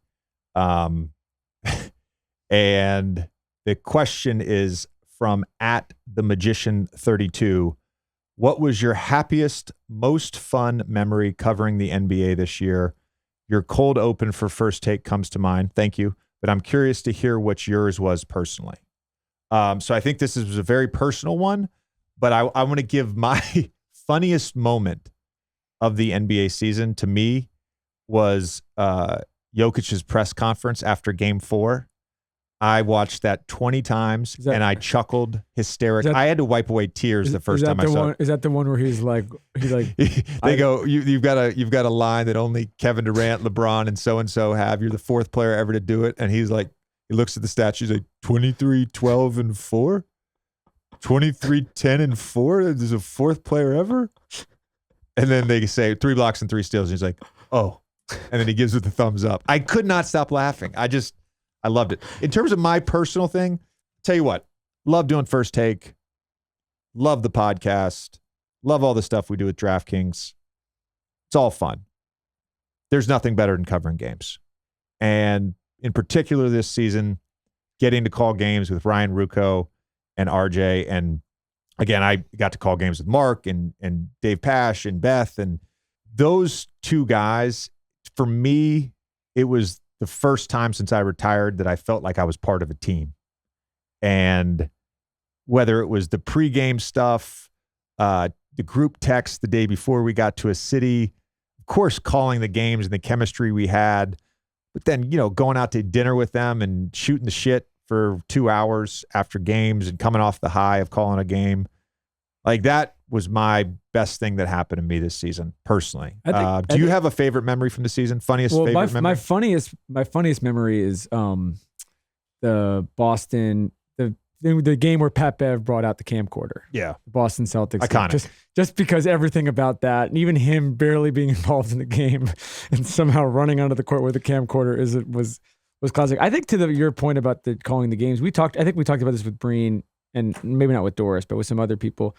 And the question is from @themagician32. What was your happiest, most fun memory covering the NBA this year? Your cold open for first take comes to mind. Thank you. But I'm curious to hear what yours was personally. So I think this is a very personal one, but I want to give my funniest moment of the NBA season to me was Jokic's press conference after Game 4. I watched that 20 times and I chuckled hysteric. I had to wipe away tears the first time I saw it. Is that the one where he's like they go, you've got a line that only Kevin Durant, LeBron, and so have. You're the fourth player ever to do it. And he's like, he looks at the stats. He's like 23, 12, and 4, 23, 10, and 4. There's a fourth player ever. And then they say 3 blocks and 3 steals. And he's like, oh, and then he gives it the thumbs up. I could not stop laughing. I loved it. In terms of my personal thing, tell you what, love doing First Take. Love the podcast. Love all the stuff we do with DraftKings. It's all fun. There's nothing better than covering games. And in particular this season, getting to call games with Ryan Ruocco and RJ. And again, I got to call games with Mark and Dave Pash and Beth. And those two guys, for me, it was the first time since I retired that I felt like I was part of a team. And whether it was the pregame stuff, the group text the day before we got to a city, of course, calling the games and the chemistry we had, but then, going out to dinner with them and shooting the shit for 2 hours after games and coming off the high of calling a game. Like that was my best thing that happened to me this season, personally. Do you have a favorite memory from the season? Favorite memory? My funniest memory is the Boston, the game where Pat Bev brought out the camcorder. Yeah. The Boston Celtics. Iconic. Just because everything about that, and even him barely being involved in the game and somehow running onto the court with a camcorder was classic. I think to your point about the calling the games, I think we talked about this with Breen and maybe not with Doris, but with some other people.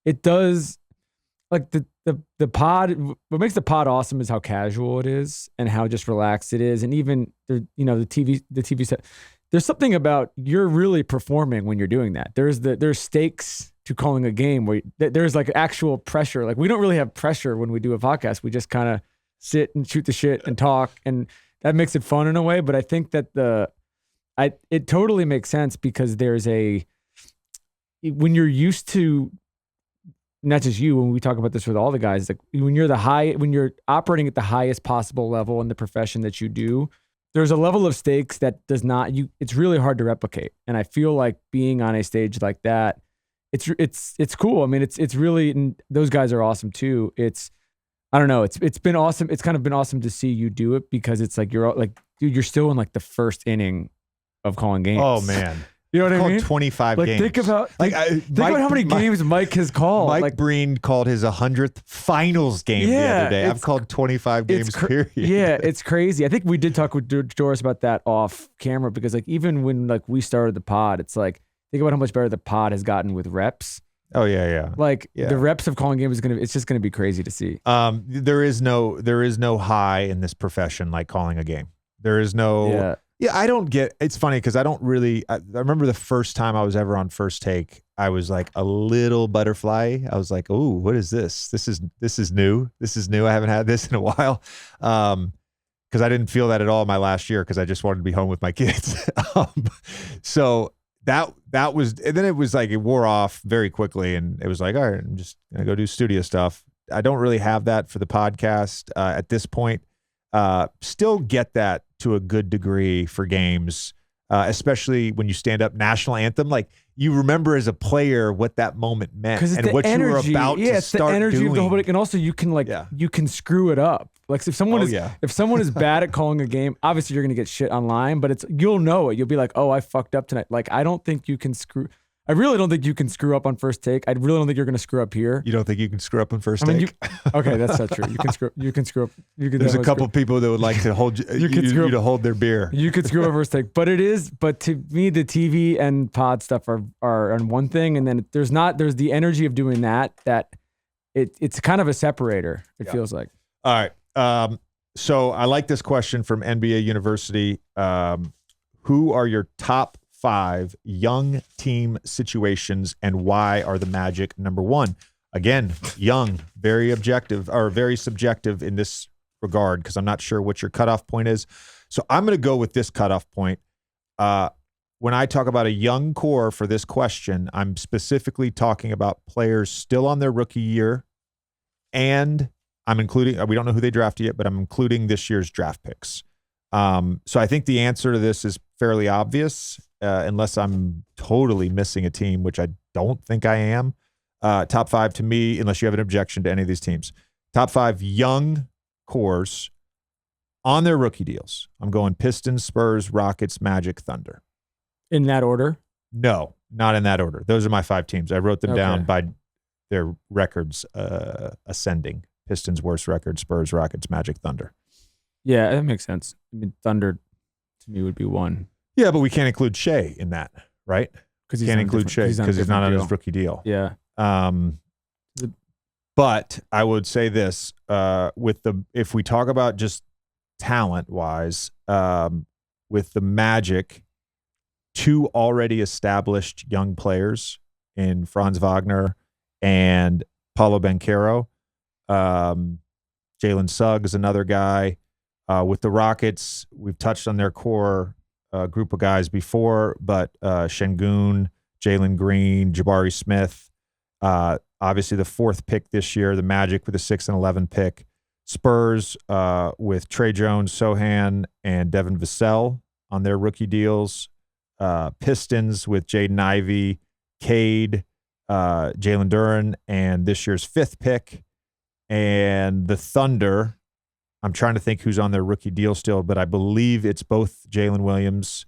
It does, like the pod, what makes the pod awesome is how casual it is and how just relaxed it is. And even the TV set, there's something about you're really performing when you're doing that. There's stakes to calling a game where there's like actual pressure. Like we don't really have pressure when we do a podcast. We just kind of sit and shoot the shit and talk, and that makes it fun in a way. But I think that it totally makes sense because when you're used to, not just you, when we talk about this with all the guys, like when you're operating at the highest possible level in the profession that you do, there's a level of stakes that it's really hard to replicate. And I feel like being on a stage like that, it's cool. I mean, it's really, and those guys are awesome too. I don't know. It's been awesome. It's kind of been awesome to see you do it because it's like, you're like, dude, you're still in like the first inning of calling games. Oh man. You know what I mean? 25 games. Think about how many games Mike has called. Mike Breen called his 100th finals game the other day. I've called 25 games, period. Yeah, it's crazy. I think we did talk with Doris about that off camera because like even when like we started the pod, it's like, think about how much better the pod has gotten with reps. Oh yeah. Like the reps of calling games it's just gonna be crazy to see. There is no high in this profession like calling a game. There is no. Yeah, I don't get. It's funny because I don't really. I remember the first time I was ever on First Take, I was like a little butterfly. I was like, "Oh, what is this? This is new. This is new. I haven't had this in a while." Because I didn't feel that at all my last year because I just wanted to be home with my kids. So that was, and then it was like it wore off very quickly, and it was like, all right, I'm just gonna go do studio stuff. I don't really have that for the podcast at this point. Still get that to a good degree for games, especially when you stand up national anthem. Like you remember as a player what that moment meant and what you were about to start the energy doing. Of the whole, and also you can you can screw it up. Like if someone is bad at calling a game, obviously you're gonna get shit online, but you'll know it. You'll be like, oh, I fucked up tonight. Like I really don't think you can screw up on First Take. I really don't think you're going to screw up here. You don't think you can screw up on First Take? Okay, that's not true. You can screw up. There's a couple people that would like to hold you to hold their beer. You could screw up First Take, but to me, the TV and pod stuff are on one thing, and then there's the energy of doing that it's kind of a separator. It feels like. All right. So I like this question from NBA University. Who are your top 5 young team situations and why are the Magic number 1? Again, young, very objective or very subjective in this regard because I'm not sure what your cutoff point is. So I'm going to go with this cutoff point. When I talk about a young core for this question, I'm specifically talking about players still on their rookie year, and I'm including, we don't know who they drafted yet, but I'm including this year's draft picks. So I think the answer to this is fairly obvious, unless I'm totally missing a team, which I don't think I am. Top 5 to me, unless you have an objection to any of these teams. Top 5 young cores on their rookie deals. I'm going Pistons, Spurs, Rockets, Magic, Thunder. In that order? No, not in that order. Those are my 5 teams. I wrote them down by their records ascending. Pistons, worst record, Spurs, Rockets, Magic, Thunder. Yeah, that makes sense. I mean, Thunder to me would be 1. Yeah, but we can't include Shea in that, right? Because can't include Shea because he's not on his rookie deal. Yeah. But I would say this, if we talk about just talent-wise, with the Magic, 2 already established young players in Franz Wagner and Paolo Banchero. Jalen Suggs, another guy. With the Rockets, we've touched on their core group of guys before, but Şengün, Jalen Green, Jabari Smith. Obviously, the 4th pick this year, the Magic with the 6 and 11 pick. Spurs with Trey Jones, Sohan, and Devin Vassell on their rookie deals. Pistons with Jaden Ivey, Cade, Jalen Duren, and this year's 5th pick. And the Thunder, I'm trying to think who's on their rookie deal still, but I believe it's both Jalen Williams,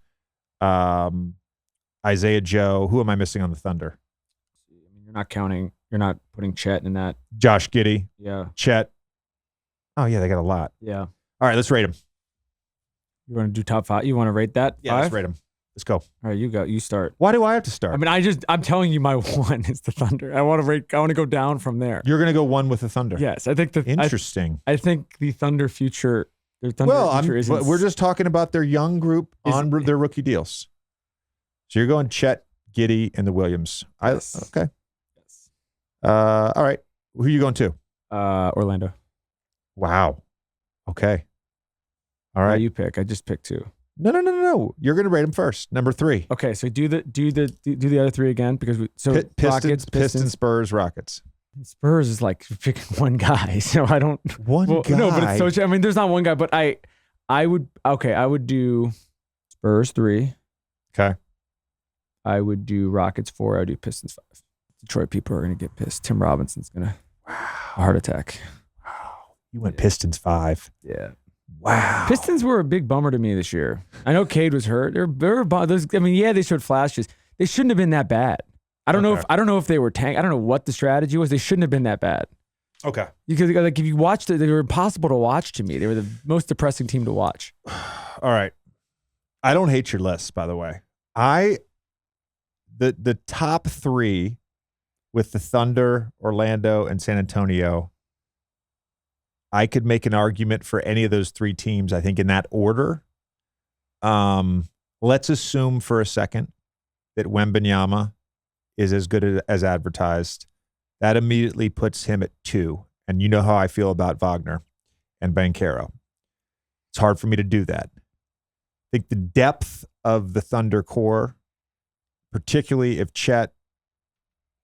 Isaiah Joe. Who am I missing on the Thunder? You're not putting Chet in that. Josh Giddey. Yeah. Chet. Oh, yeah, they got a lot. Yeah. All right, let's rate them. You want to do top 5? You want to rate that? Yeah, 5? let's rate them. Let's go. All right, you go. You start. Why do I have to start? I mean, I'm telling you my 1 is the Thunder. I want to go down from there. You're going to go 1 with the Thunder. Yes, I think Interesting. I think the Thunder future. We're just talking about their young group on their rookie deals. So you're going Chet, Giddey, and the Williams. Yes. Okay. Yes. All right. Who are you going to? Orlando. Wow. Okay. All right. You pick. I just picked 2. No. You're going to rate them first. Number 3. Okay, so do the other 3 again because Pistons, Spurs, Rockets. Spurs is like picking one guy, so I don't guy. No, but it's so. I mean, there's not one guy, but I would do Spurs 3. Okay. I would do Rockets 4. I would do Pistons 5. Detroit people are gonna get pissed. Tim Robinson's gonna a heart attack. Wow. You went Pistons 5. Yeah. Wow. Pistons were a big bummer to me this year. I know Cade was hurt. They showed flashes. They shouldn't have been that bad. I don't know if they were tank. I don't know what the strategy was. They shouldn't have been that bad. Okay. Because if you watched it, they were impossible to watch to me. They were the most depressing team to watch. All right. I don't hate your list, by the way. The top 3 with the Thunder, Orlando, and San Antonio, I could make an argument for any of those 3 teams, I think, in that order. Let's assume for a second that Wembanyama is as good as advertised. That immediately puts him at 2. And you know how I feel about Wagner and Banchero. It's hard for me to do that. I think the depth of the Thunder core, particularly if Chet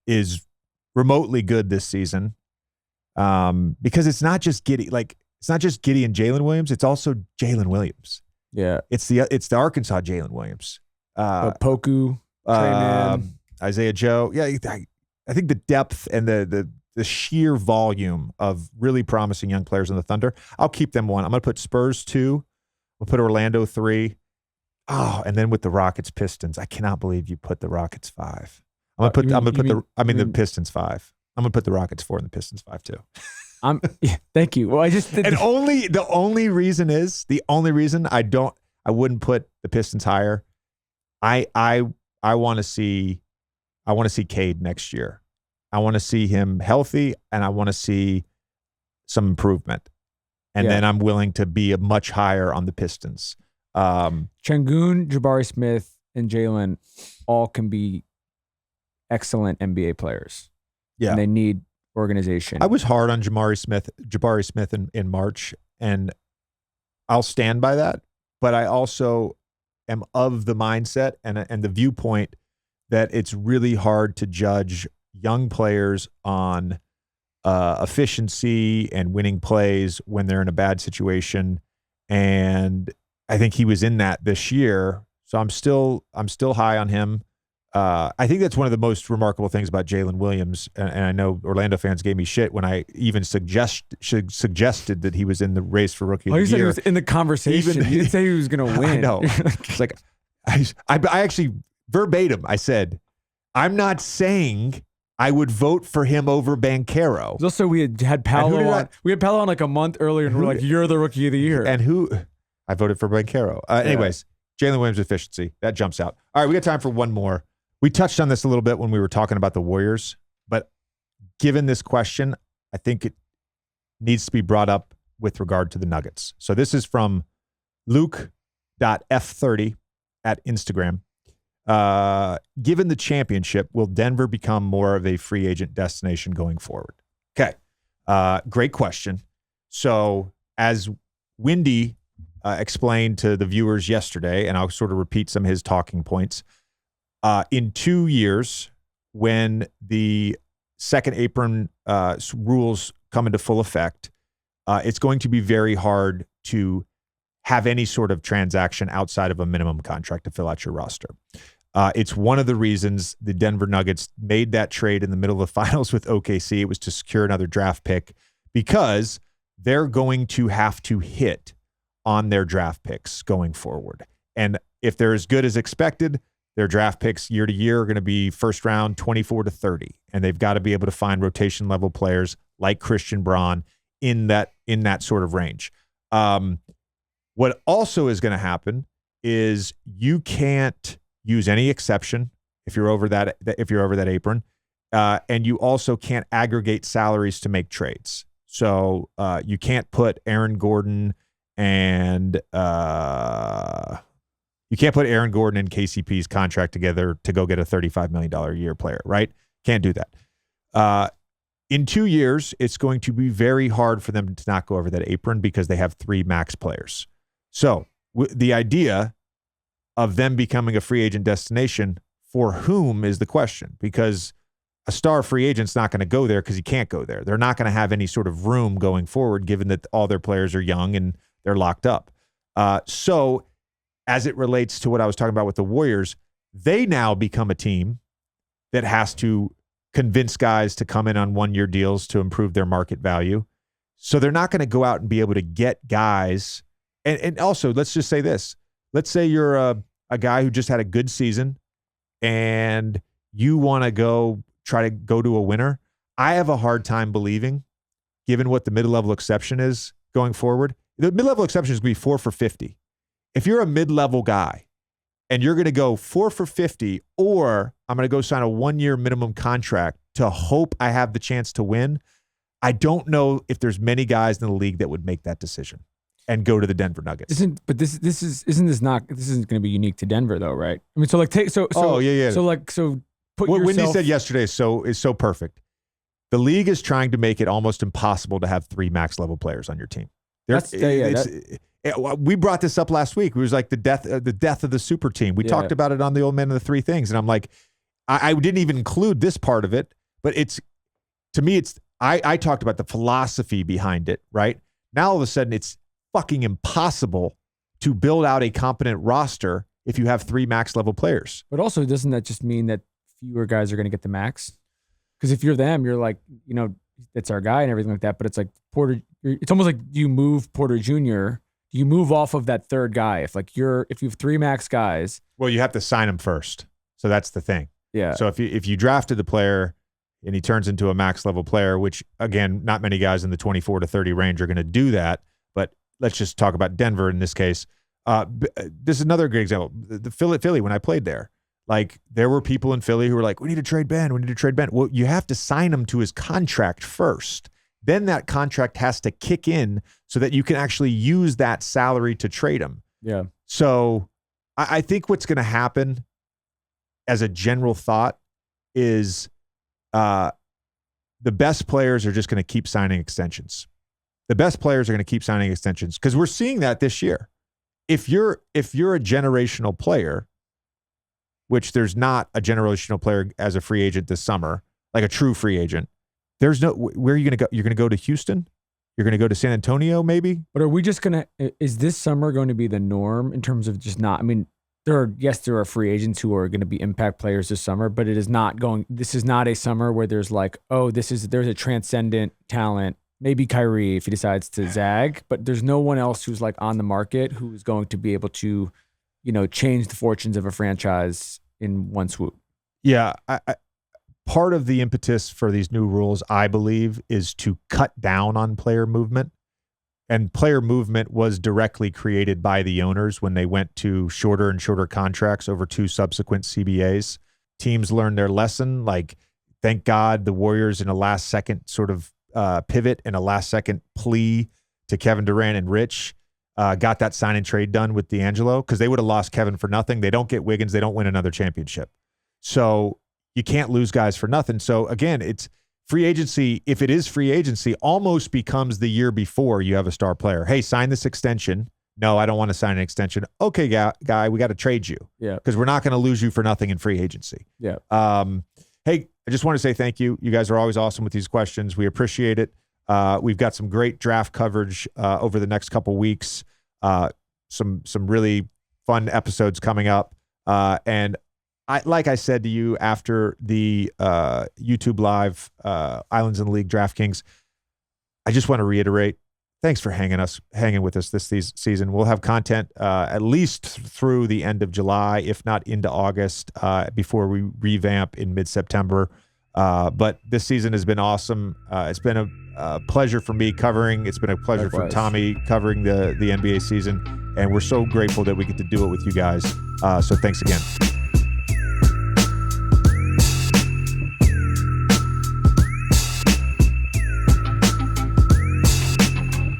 is remotely good this season, because it's not just Giddey. It's not just Giddey and Jalen Williams. It's also Jalen Williams. Yeah, it's the Arkansas Jalen Williams. Poku, Isaiah Joe. Yeah, I think the depth and the sheer volume of really promising young players in the Thunder. I'll keep them 1. I'm going to put Spurs 2. We'll put Orlando 3. Oh, and then with the Rockets, Pistons. I cannot believe you put the Rockets 5. I'm going to put the Pistons 5. I'm going to put the Rockets 4 and the Pistons 5 too. Thank you. Well, the only reason I wouldn't put the Pistons higher. I want to see Cade next year. I want to see him healthy, and I want to see some improvement. And then I'm willing to be a much higher on the Pistons. Şengün, Jabari Smith, and Jalen all can be excellent NBA players. Yeah. And they need organization. I was hard on Jabari Smith in March. and I'll stand by that. But I also am of the mindset and the viewpoint that it's really hard to judge young players on efficiency and winning plays when they're in a bad situation. And I think he was in that this year. So I'm still high on him. I think that's one of the most remarkable things about Jalen Williams. And I know Orlando fans gave me shit when I even suggested that he was in the race for Rookie of the Year. You said he was in the conversation. You didn't say he was going to win. I know. It's like, I actually verbatim, I said, I'm not saying I would vote for him over Banchero. Also, we had Paolo on. We had Paolo on like a month earlier, and we're like, "You're the Rookie of the Year." And who? I voted for Banchero. Anyways, Jalen Williams' efficiency that jumps out. All right, we got time for one more. We touched on this a little bit when we were talking about the Warriors, but given this question, I think it needs to be brought up with regard to the Nuggets. So this is from Luke.f30 at Instagram. Given the championship, will Denver become more of a free agent destination going forward? Okay. Great question. So as Windy explained to the viewers yesterday, and I'll sort of repeat some of his talking points, in 2 years, when the second apron rules come into full effect, it's going to be very hard to have any sort of transaction outside of a minimum contract to fill out your roster. It's one of the reasons the Denver Nuggets made that trade in the middle of the finals with OKC. It was to secure another draft pick because they're going to have to hit on their draft picks going forward. And if they're as good as expected, their draft picks year to year are going to be first round 24 to 30. And they've got to be able to find rotation level players like Christian Braun in that sort of range. What also is going to happen is you can't use any exception if you're over that apron, and you also can't aggregate salaries to make trades. So you can't put Aaron Gordon and KCP's contract together to go get a $35 million a year player, right? Can't do that. In 2 years, it's going to be very hard for them to not go over that apron because they have 3 max players. So the idea of them becoming a free agent destination, for whom is the question? Because a star free agent's not going to go there because he can't go there. They're not going to have any sort of room going forward, given that all their players are young and they're locked up. So as it relates to what I was talking about with the Warriors, they now become a team that has to convince guys to come in on 1-year deals to improve their market value. So they're not going to go out and be able to get guys. And also, let's just say this. Let's say you're a guy who just had a good season and you want to try to go to a winner. I have a hard time believing, given what the mid-level exception is going forward. The mid-level exception is going to be 4 for 50. If you're a mid-level guy and you're going to go 4 for 50, or I'm going to go sign a 1-year minimum contract to hope I have the chance to win, I don't know if there's many guys in the league that would make that decision and go to the Denver Nuggets. Isn't this isn't going to be unique to Denver though, right? I mean, so like put what yourself. Wendy said yesterday is so perfect. The league is trying to make it almost impossible to have 3 max level players on your team. We brought this up last week. It was like the death of the super team. We talked about it on the Old Man of the 3 Things, and I'm like, I didn't even include this part of it, but I talked about the philosophy behind it, right? Now all of a sudden it's fucking impossible to build out a competent roster if you have 3 max level players. But also, doesn't that just mean that fewer guys are going to get the max? Because if you're them, you're like, that's our guy and everything like that. But it's like Porter. It's almost like you move Porter Jr. You move off of that third guy. If you have 3 max guys, well, you have to sign him first. So that's the thing. Yeah. So if you drafted the player and he turns into a max level player, which again, not many guys in the 24 to 30 range are going to do that. But let's just talk about Denver in this case. This is another great example. The Philly, when I played there, like there were people in Philly who were like, we need to trade Ben. Well, you have to sign him to his contract first. Then that contract has to kick in so that you can actually use that salary to trade him. Yeah. So I think what's going to happen as a general thought is the best players are just going to keep signing extensions. The best players are going to keep signing extensions because we're seeing that this year. If you're a generational player, which there's not a generational player as a free agent this summer, like a true free agent, there's no, where are you going to go? You're going to go to Houston? You're going to go to San Antonio maybe? But are we just going to, is this summer going to be the norm in terms of just not, I mean, there are free agents who are going to be impact players this summer, but this is not a summer where there's like, oh, there's a transcendent talent. Maybe Kyrie if he decides to zag, but there's no one else who's like on the market who's going to be able to, change the fortunes of a franchise in one swoop. Yeah. Part of the impetus for these new rules, I believe, is to cut down on player movement. And player movement was directly created by the owners when they went to shorter and shorter contracts over 2 subsequent CBAs. Teams learned their lesson. Like, thank God the Warriors in a last second sort of pivot and a last second plea to Kevin Durant and Rich got that sign and trade done with D'Angelo because they would have lost Kevin for nothing. They don't get Wiggins. They don't win another championship. So you can't lose guys for nothing. So again, it's free agency. If it is free agency, almost becomes the year before you have a star player. Hey, sign this extension. No, I don't want to sign an extension. Okay, guy, we got to trade you. Yeah. Because we're not going to lose you for nothing in free agency. Yeah. Hey, I just want to say thank you. You guys are always awesome with these questions. We appreciate it. We've got some great draft coverage over the next couple weeks. Some really fun episodes coming up. And like I said to you after the YouTube Live Islands in the League DraftKings, I just want to reiterate, thanks for hanging with us this season. We'll have content at least through the end of July, if not into August, before we revamp in mid-September. But this season has been awesome. It's been a pleasure for me covering. It's been a pleasure for Tommy covering the NBA season. And we're so grateful that we get to do it with you guys. So thanks again.